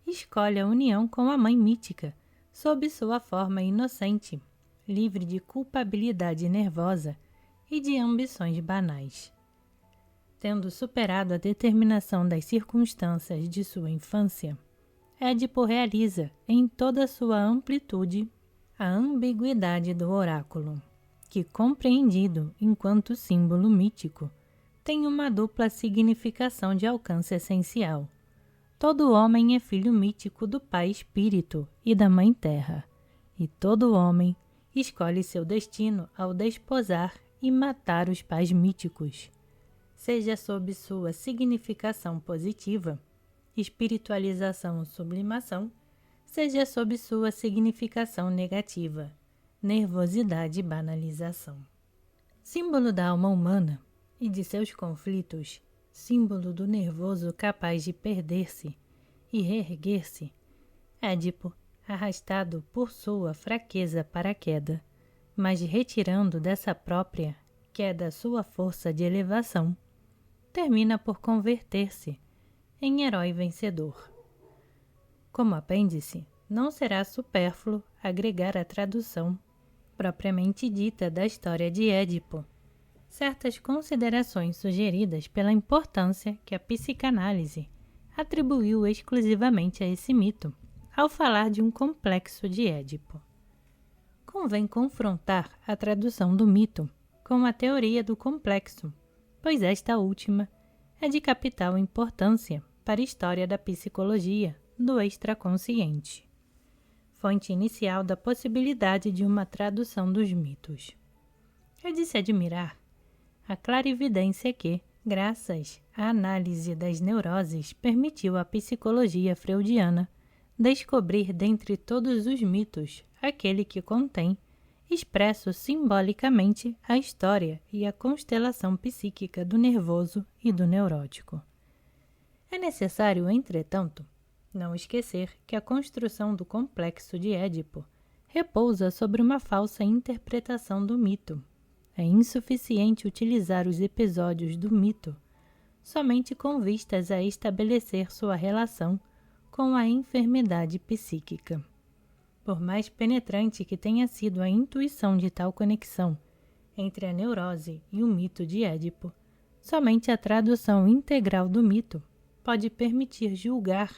escolhe a união com a mãe mítica, sob sua forma inocente, livre de culpabilidade nervosa e de ambições banais. Tendo superado a determinação das circunstâncias de sua infância, Édipo realiza, em toda sua amplitude, a ambiguidade do oráculo, que, compreendido enquanto símbolo mítico, tem uma dupla significação de alcance essencial. Todo homem é filho mítico do Pai Espírito e da Mãe Terra, e todo homem escolhe seu destino ao desposar e matar os pais míticos, seja sob sua significação positiva, espiritualização ou sublimação, seja sob sua significação negativa, nervosidade e banalização. Símbolo da alma humana e de seus conflitos, símbolo do nervoso capaz de perder-se e reerguer-se, Édipo, arrastado por sua fraqueza para a queda, mas retirando dessa própria queda sua força de elevação, termina por converter-se em herói vencedor. Como apêndice, não será supérfluo agregar a tradução propriamente dita da história de Édipo certas considerações sugeridas pela importância que a psicanálise atribuiu exclusivamente a esse mito ao falar de um complexo de Édipo. Convém confrontar a tradução do mito com a teoria do complexo, pois esta última é de capital importância para a história da psicologia do extraconsciente, fonte inicial da possibilidade de uma tradução dos mitos. É de se admirar a clarividência que, graças à análise das neuroses, permitiu à psicologia freudiana descobrir dentre todos os mitos aquele que contém, expresso simbolicamente, a história e a constelação psíquica do nervoso e do neurótico. É necessário, entretanto, não esquecer que a construção do complexo de Édipo repousa sobre uma falsa interpretação do mito. É insuficiente utilizar os episódios do mito somente com vistas a estabelecer sua relação com a enfermidade psíquica. Por mais penetrante que tenha sido a intuição de tal conexão entre a neurose e o mito de Édipo, somente a tradução integral do mito pode permitir julgar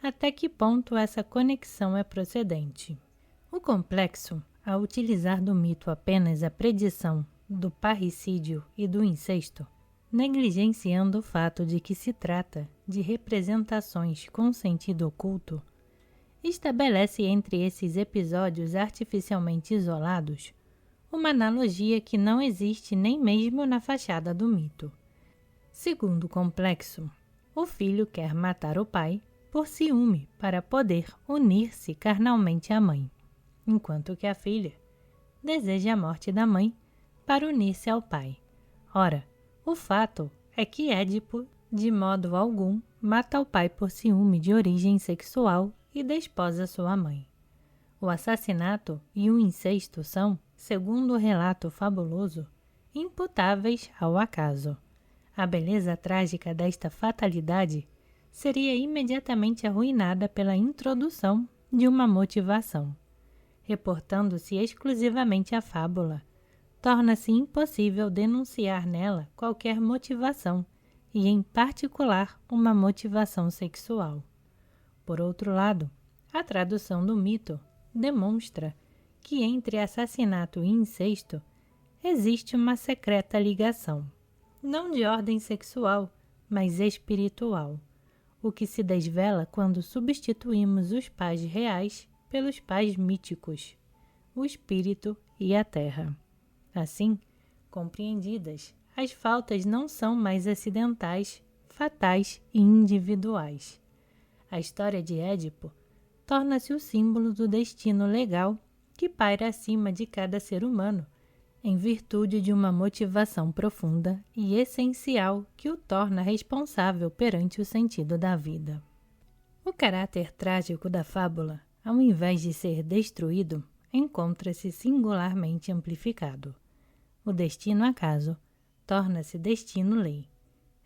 até que ponto essa conexão é procedente. O complexo, ao utilizar do mito apenas a predição do parricídio e do incesto, negligenciando o fato de que se trata de representações com sentido oculto, estabelece entre esses episódios artificialmente isolados uma analogia que não existe nem mesmo na fachada do mito. Segundo o complexo, o filho quer matar o pai por ciúme para poder unir-se carnalmente à mãe, enquanto que a filha deseja a morte da mãe para unir-se ao pai. Ora, o fato é que Édipo, de modo algum, mata o pai por ciúme de origem sexual e desposa sua mãe. O assassinato e o incesto são, segundo o relato fabuloso, imputáveis ao acaso. A beleza trágica desta fatalidade seria imediatamente arruinada pela introdução de uma motivação. Reportando-se exclusivamente à fábula, torna-se impossível denunciar nela qualquer motivação, e em particular uma motivação sexual. Por outro lado, a tradução do mito demonstra que entre assassinato e incesto existe uma secreta ligação, não de ordem sexual, mas espiritual, o que se desvela quando substituímos os pais reais pelos pais míticos, o espírito e a terra. Assim, compreendidas, as faltas não são mais acidentais, fatais e individuais. A história de Édipo torna-se o símbolo do destino legal que paira acima de cada ser humano, em virtude de uma motivação profunda e essencial que o torna responsável perante o sentido da vida. O caráter trágico da fábula, ao invés de ser destruído, encontra-se singularmente amplificado. O destino-acaso torna-se destino-lei.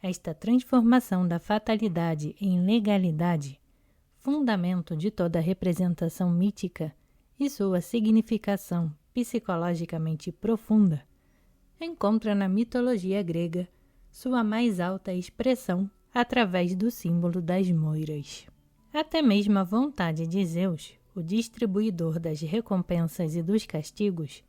Esta transformação da fatalidade em legalidade, fundamento de toda representação mítica e sua significação psicologicamente profunda, encontra na mitologia grega sua mais alta expressão através do símbolo das moiras. Até mesmo a vontade de Zeus, o distribuidor das recompensas e dos castigos,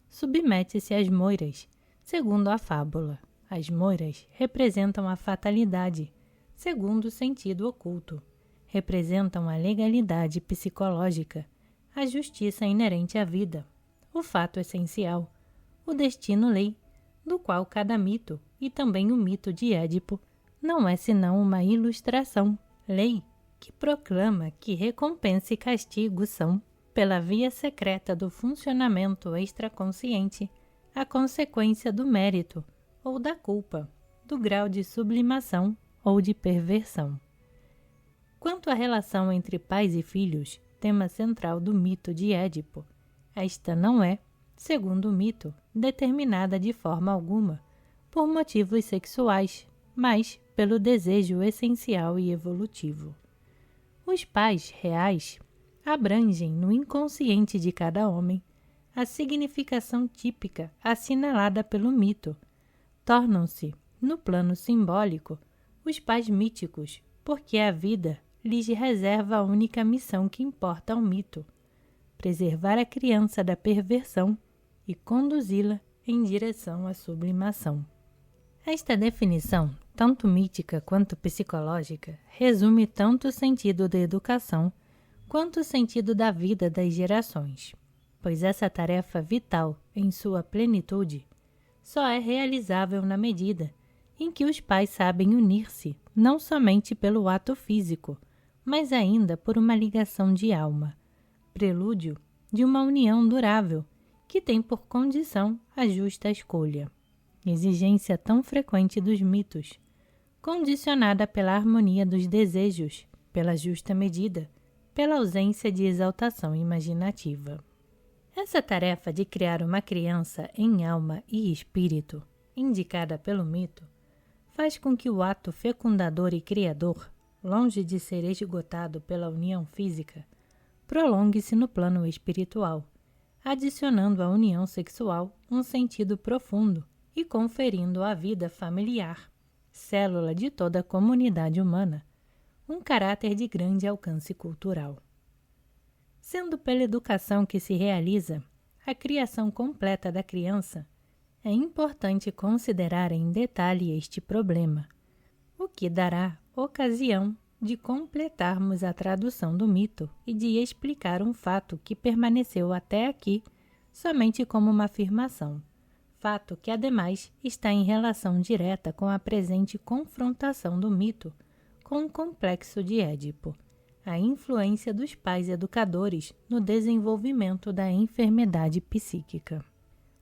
submete-se às moiras, segundo a fábula. As moiras representam a fatalidade, segundo o sentido oculto. Representam a legalidade psicológica, a justiça inerente à vida, o fato essencial, o destino-lei, do qual cada mito, e também o mito de Édipo, não é senão uma ilustração, lei, que proclama que recompensa e castigo são, pela via secreta do funcionamento extraconsciente, a consequência do mérito ou da culpa, do grau de sublimação ou de perversão. Quanto à relação entre pais e filhos, tema central do mito de Édipo, esta não é, segundo o mito, determinada de forma alguma por motivos sexuais, mas pelo desejo essencial e evolutivo. Os pais reais abrangem no inconsciente de cada homem a significação típica assinalada pelo mito. Tornam-se, no plano simbólico, os pais míticos, porque a vida lhes reserva a única missão que importa ao mito: preservar a criança da perversão e conduzi-la em direção à sublimação. Esta definição, tanto mítica quanto psicológica, resume tanto o sentido da educação quanto o sentido da vida das gerações, pois essa tarefa vital, em sua plenitude, só é realizável na medida em que os pais sabem unir-se não somente pelo ato físico, mas ainda por uma ligação de alma, prelúdio de uma união durável que tem por condição a justa escolha, exigência tão frequente dos mitos, condicionada pela harmonia dos desejos, pela justa medida, pela ausência de exaltação imaginativa. Essa tarefa de criar uma criança em alma e espírito, indicada pelo mito, faz com que o ato fecundador e criador, longe de ser esgotado pela união física, prolongue-se no plano espiritual, adicionando à união sexual um sentido profundo e conferindo à vida familiar célula de toda a comunidade humana, um caráter de grande alcance cultural. Sendo pela educação que se realiza a criação completa da criança, é importante considerar em detalhe este problema, o que dará ocasião de completarmos a tradução do mito e de explicar um fato que permaneceu até aqui somente como uma afirmação, fato que, ademais, está em relação direta com a presente confrontação do mito com o complexo de Édipo, a influência dos pais educadores no desenvolvimento da enfermidade psíquica.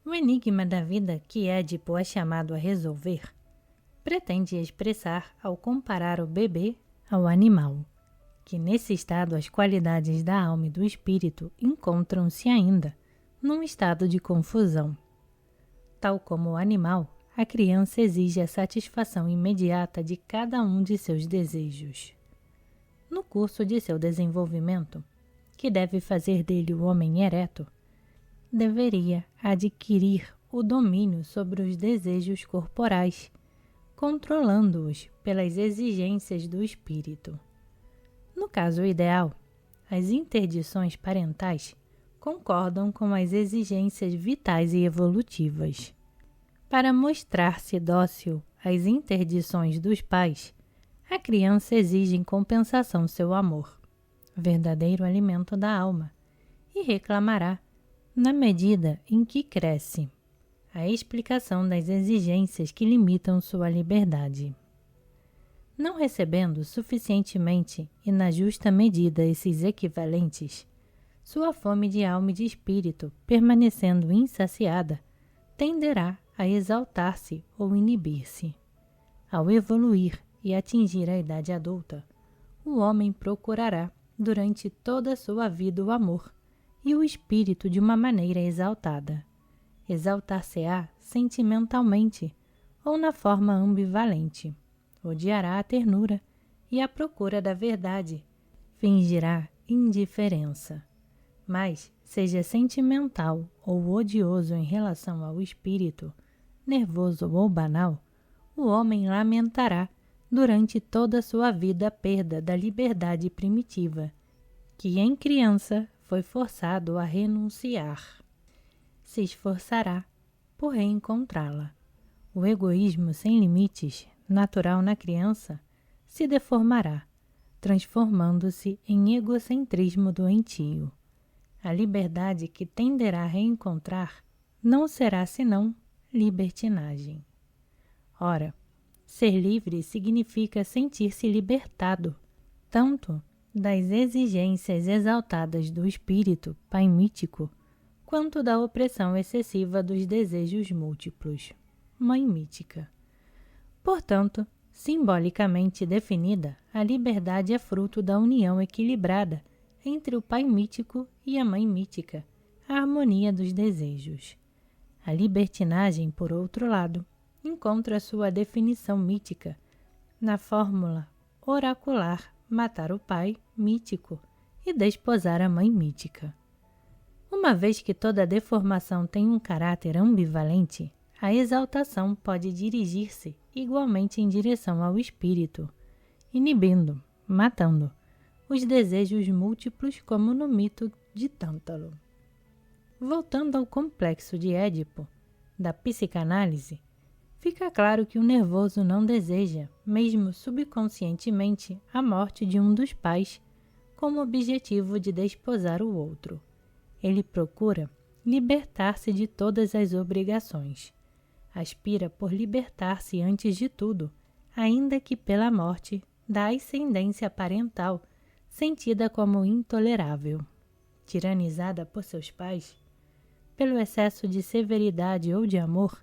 O enigma da vida que Édipo é chamado a resolver pretende expressar ao comparar o bebê ao animal, que nesse estado as qualidades da alma e do espírito encontram-se ainda num estado de confusão. Tal como o animal, a criança exige a satisfação imediata de cada um de seus desejos. No curso de seu desenvolvimento, que deve fazer dele o homem ereto, deveria adquirir o domínio sobre os desejos corporais, controlando-os pelas exigências do espírito. No caso ideal, as interdições parentais concordam com as exigências vitais e evolutivas. Para mostrar-se dócil às interdições dos pais, a criança exige em compensação seu amor, verdadeiro alimento da alma, e reclamará, na medida em que cresce, a explicação das exigências que limitam sua liberdade. Não recebendo suficientemente e na justa medida esses equivalentes, sua fome de alma e de espírito, permanecendo insaciada, tenderá a exaltar-se ou inibir-se. Ao evoluir e atingir a idade adulta, o homem procurará, durante toda a sua vida, o amor e o espírito de uma maneira exaltada. Exaltar-se-á sentimentalmente ou na forma ambivalente. Odiará a ternura e a procura da verdade. Fingirá indiferença. Mas, seja sentimental ou odioso em relação ao espírito, nervoso ou banal, o homem lamentará durante toda a sua vida a perda da liberdade primitiva, que em criança foi forçado a renunciar. Se esforçará por reencontrá-la. O egoísmo sem limites, natural na criança, se deformará, transformando-se em egocentrismo doentio. A liberdade que tenderá a reencontrar não será senão libertinagem. Ora, ser livre significa sentir-se libertado, tanto das exigências exaltadas do espírito pai mítico, quanto da opressão excessiva dos desejos múltiplos, mãe mítica. Portanto, simbolicamente definida, a liberdade é fruto da união equilibrada entre o pai mítico e a mãe mítica, a harmonia dos desejos. A libertinagem, por outro lado, encontra sua definição mítica na fórmula oracular matar o pai mítico e desposar a mãe mítica. Uma vez que toda deformação tem um caráter ambivalente, a exaltação pode dirigir-se igualmente em direção ao espírito, inibindo, matando, os desejos múltiplos como no mito de Tântalo. Voltando ao complexo de Édipo, da psicanálise, fica claro que o nervoso não deseja, mesmo subconscientemente, a morte de um dos pais com o objetivo de desposar o outro. Ele procura libertar-se de todas as obrigações. Aspira por libertar-se antes de tudo, ainda que pela morte da ascendência parental, sentida como intolerável. Tiranizada por seus pais, pelo excesso de severidade ou de amor,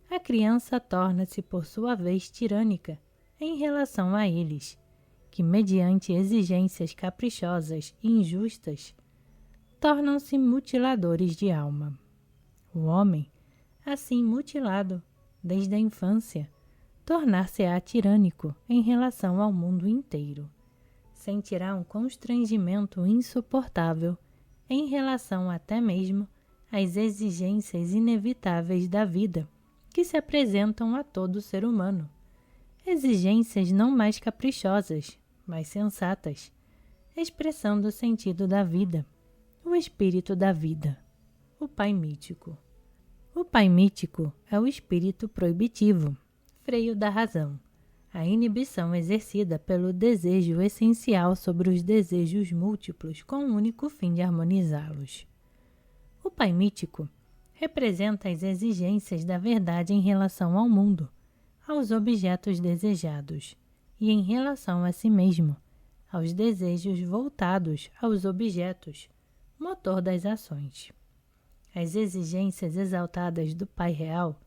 a criança torna-se por sua vez tirânica em relação a eles, que mediante exigências caprichosas e injustas, tornam-se mutiladores de alma. O homem, assim mutilado desde a infância, tornar-se-á tirânico em relação ao mundo inteiro. Sentirá um constrangimento insuportável em relação até mesmo às exigências inevitáveis da vida que se apresentam a todo ser humano, exigências não mais caprichosas, mas sensatas, expressando o sentido da vida, o espírito da vida, o Pai Mítico. O Pai Mítico é o espírito proibitivo, freio da razão, a inibição exercida pelo desejo essencial sobre os desejos múltiplos com o único fim de harmonizá-los. O Pai Mítico representa as exigências da verdade em relação ao mundo, aos objetos desejados, e em relação a si mesmo, aos desejos voltados aos objetos, motor das ações. As exigências exaltadas do Pai Real,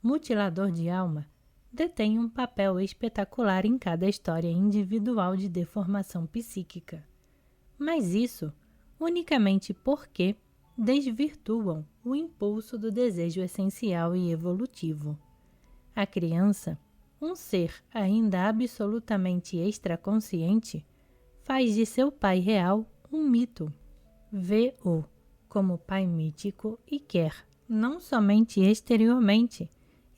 mutilador de alma, detêm um papel espetacular em cada história individual de deformação psíquica. Mas isso unicamente porque desvirtuam o impulso do desejo essencial e evolutivo. A criança, um ser ainda absolutamente extraconsciente, faz de seu pai real um mito. Vê-o como pai mítico e quer, não somente exteriormente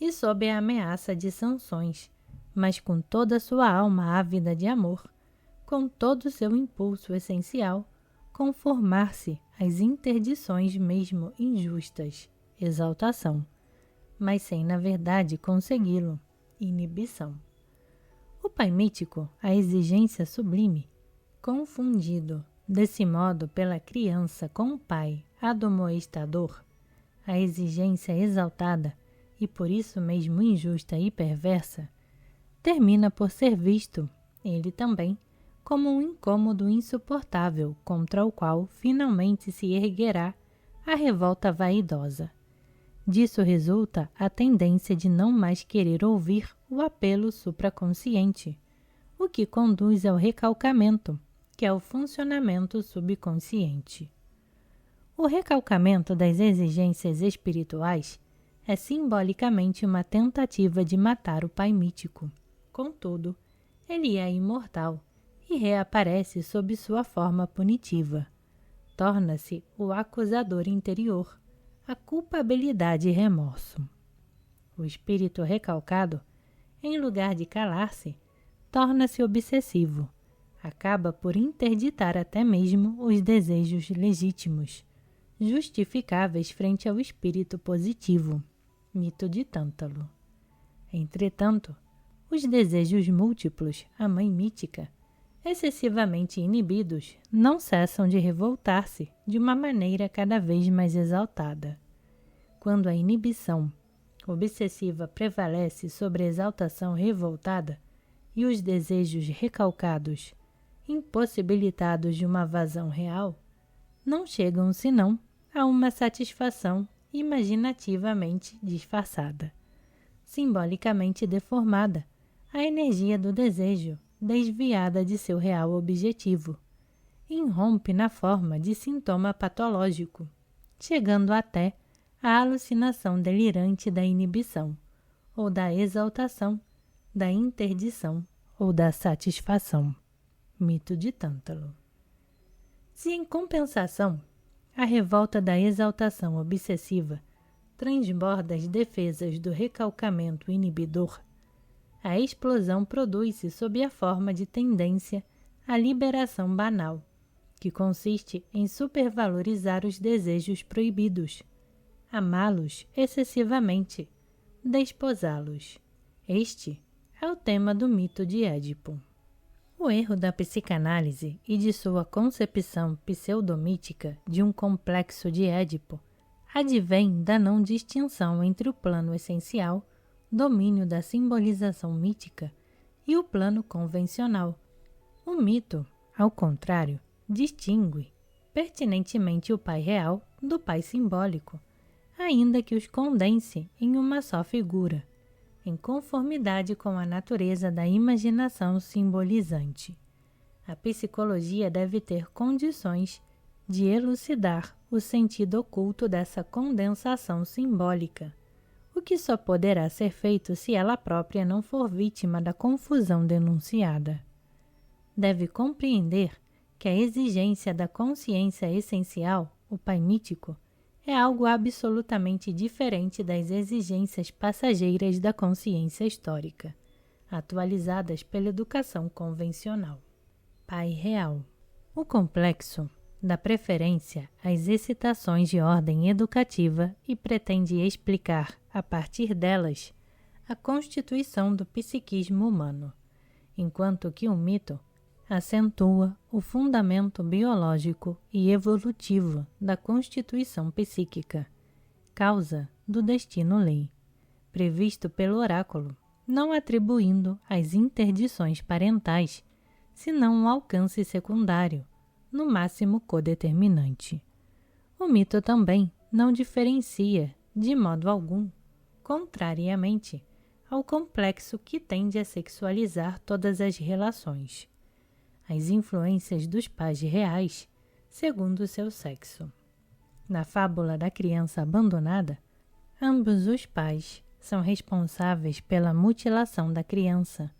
e sob a ameaça de sanções, mas com toda a sua alma ávida de amor, com todo o seu impulso essencial, conformar-se às interdições mesmo injustas, exaltação, mas sem na verdade consegui-lo, inibição. O Pai Mítico, a exigência sublime, confundido desse modo pela criança com o pai admoestador, a exigência exaltada e por isso mesmo injusta e perversa, termina por ser visto, ele também, como um incômodo insuportável contra o qual finalmente se erguerá a revolta vaidosa. Disso resulta a tendência de não mais querer ouvir o apelo supraconsciente, o que conduz ao recalcamento, que é o funcionamento subconsciente. O recalcamento das exigências espirituais é simbolicamente uma tentativa de matar o Pai Mítico. Contudo, ele é imortal e reaparece sob sua forma punitiva. Torna-se o acusador interior, a culpabilidade e remorso. O espírito recalcado, em lugar de calar-se, torna-se obsessivo. Acaba por interditar até mesmo os desejos legítimos, justificáveis frente ao espírito positivo, mito de Tântalo. Entretanto, os desejos múltiplos, a mãe mítica, excessivamente inibidos, não cessam de revoltar-se de uma maneira cada vez mais exaltada. Quando a inibição obsessiva prevalece sobre a exaltação revoltada e os desejos recalcados, impossibilitados de uma vazão real, não chegam senão a uma satisfação imaginativamente disfarçada, simbolicamente deformada, a energia do desejo desviada de seu real objetivo, irrompe na forma de sintoma patológico, chegando até a alucinação delirante da inibição, ou da exaltação, da interdição ou da satisfação. Mito de Tântalo. Se em compensação, a revolta da exaltação obsessiva transborda as defesas do recalcamento inibidor, a explosão produz-se sob a forma de tendência à liberação banal, que consiste em supervalorizar os desejos proibidos, amá-los excessivamente, desposá-los. Este é o tema do mito de Édipo. O erro da psicanálise e de sua concepção pseudomítica de um complexo de Édipo advém da não distinção entre o plano essencial, domínio da simbolização mítica, e o plano convencional. O mito, ao contrário, distingue pertinentemente o pai real do pai simbólico, ainda que os condense em uma só figura, em conformidade com a natureza da imaginação simbolizante. A psicologia deve ter condições de elucidar o sentido oculto dessa condensação simbólica, o que só poderá ser feito se ela própria não for vítima da confusão denunciada. Deve compreender que a exigência da consciência essencial, o pai mítico, é algo absolutamente diferente das exigências passageiras da consciência histórica, atualizadas pela educação convencional. Pai real. O complexo dá preferência às excitações de ordem educativa e pretende explicar, a partir delas, a constituição do psiquismo humano, enquanto que o mito acentua o fundamento biológico e evolutivo da constituição psíquica, causa do destino-lei, previsto pelo oráculo, não atribuindo às interdições parentais, senão um alcance secundário, no máximo codeterminante. O mito também não diferencia, de modo algum, contrariamente ao complexo que tende a sexualizar todas as relações, as influências dos pais reais segundo o seu sexo. Na fábula da criança abandonada, ambos os pais são responsáveis pela mutilação da criança,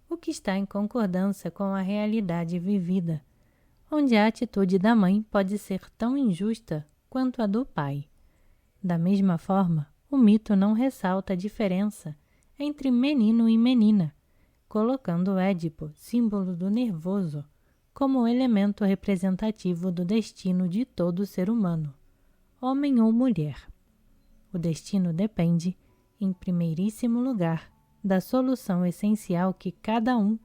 o que está em concordância com a realidade vivida, onde a atitude da mãe pode ser tão injusta quanto a do pai. Da mesma forma, o mito não ressalta a diferença entre menino e menina, colocando Édipo, símbolo do nervoso, como elemento representativo do destino de todo ser humano, homem ou mulher. O destino depende, em primeiríssimo lugar, da solução essencial que cada um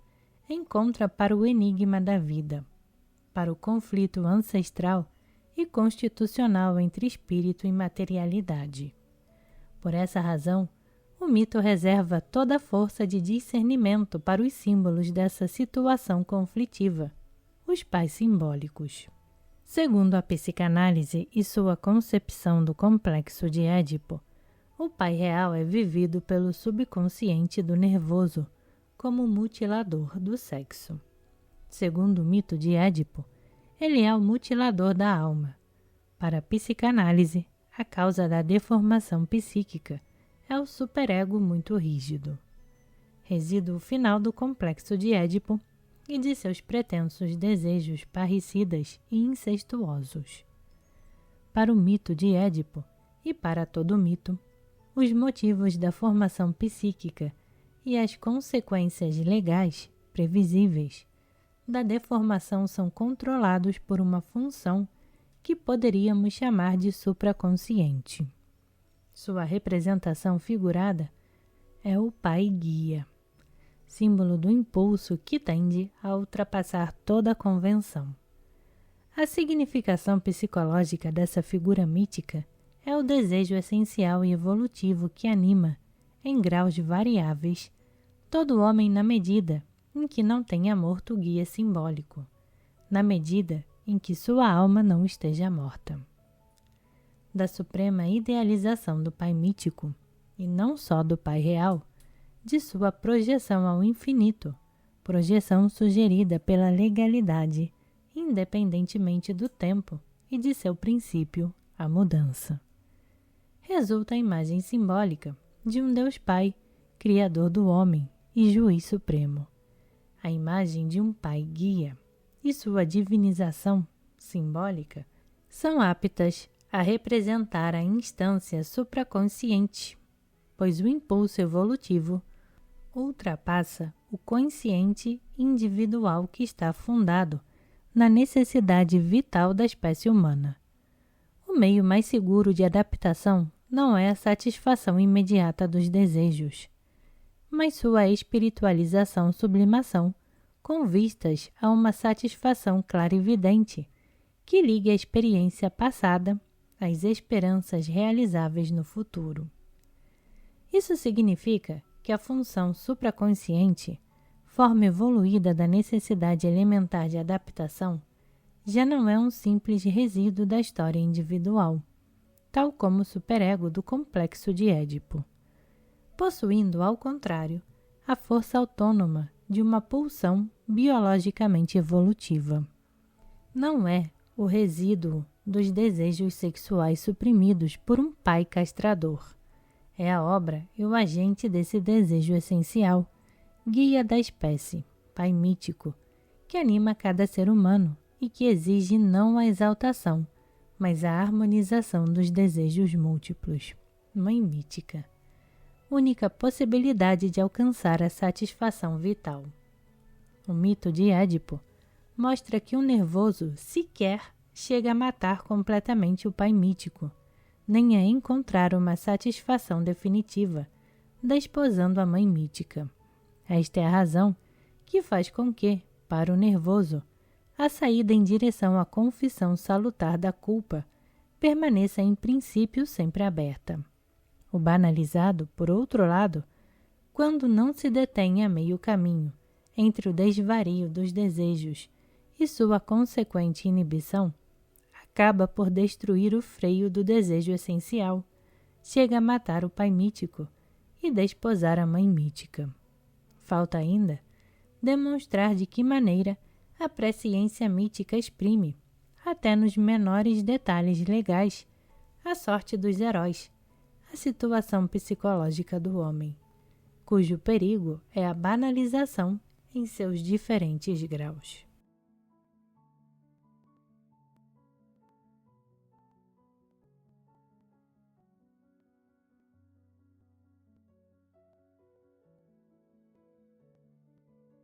encontra para o enigma da vida, para o conflito ancestral e constitucional entre espírito e materialidade. Por essa razão, o mito reserva toda a força de discernimento para os símbolos dessa situação conflitiva, os pais simbólicos. Segundo a psicanálise e sua concepção do complexo de Édipo, o pai real é vivido pelo subconsciente do nervoso como mutilador do sexo. Segundo o mito de Édipo, ele é o mutilador da alma. Para a psicanálise, a causa da deformação psíquica é o superego muito rígido, resíduo final do complexo de Édipo e de seus pretensos desejos parricidas e incestuosos. Para o mito de Édipo e para todo mito, os motivos da formação psíquica e as consequências legais, previsíveis, da deformação são controlados por uma função que poderíamos chamar de supraconsciente. Sua representação figurada é o pai guia, símbolo do impulso que tende a ultrapassar toda a convenção. A significação psicológica dessa figura mítica é o desejo essencial e evolutivo que anima, em graus variáveis, todo homem na medida em que não tenha morto o guia simbólico, na medida em que sua alma não esteja morta. Da suprema idealização do pai mítico, e não só do pai real, de sua projeção ao infinito, projeção sugerida pela legalidade, independentemente do tempo e de seu princípio, a mudança. Resulta a imagem simbólica de um Deus Pai, Criador do homem e Juiz Supremo. A imagem de um Pai guia e sua divinização simbólica são aptas a representar a instância supraconsciente, pois o impulso evolutivo ultrapassa o consciente individual que está fundado na necessidade vital da espécie humana. O meio mais seguro de adaptação não é a satisfação imediata dos desejos, mas sua espiritualização-sublimação com vistas a uma satisfação clarividente que ligue a experiência passada às esperanças realizáveis no futuro. Isso significa que a função supraconsciente, forma evoluída da necessidade elementar de adaptação, já não é um simples resíduo da história individual, tal como o superego do complexo de Édipo, possuindo, ao contrário, a força autônoma de uma pulsão biologicamente evolutiva. Não é o resíduo dos desejos sexuais suprimidos por um pai castrador. É a obra e o agente desse desejo essencial, guia da espécie, pai mítico, que anima cada ser humano e que exige não a exaltação, mas a harmonização dos desejos múltiplos, mãe mítica. única possibilidade de alcançar a satisfação vital. O mito de Édipo mostra que o nervoso sequer chega a matar completamente o pai mítico, nem a encontrar uma satisfação definitiva, desposando a mãe mítica. Esta é a razão que faz com que, para o nervoso, a saída em direção à confissão salutar da culpa permaneça em princípio sempre aberta. O banalizado, por outro lado, quando não se detém a meio caminho entre o desvario dos desejos e sua consequente inibição, acaba por destruir o freio do desejo essencial, chega a matar o pai mítico e desposar a mãe mítica. Falta ainda demonstrar de que maneira a presciência mítica exprime, até nos menores detalhes legais, a sorte dos heróis, a situação psicológica do homem, cujo perigo é a banalização em seus diferentes graus.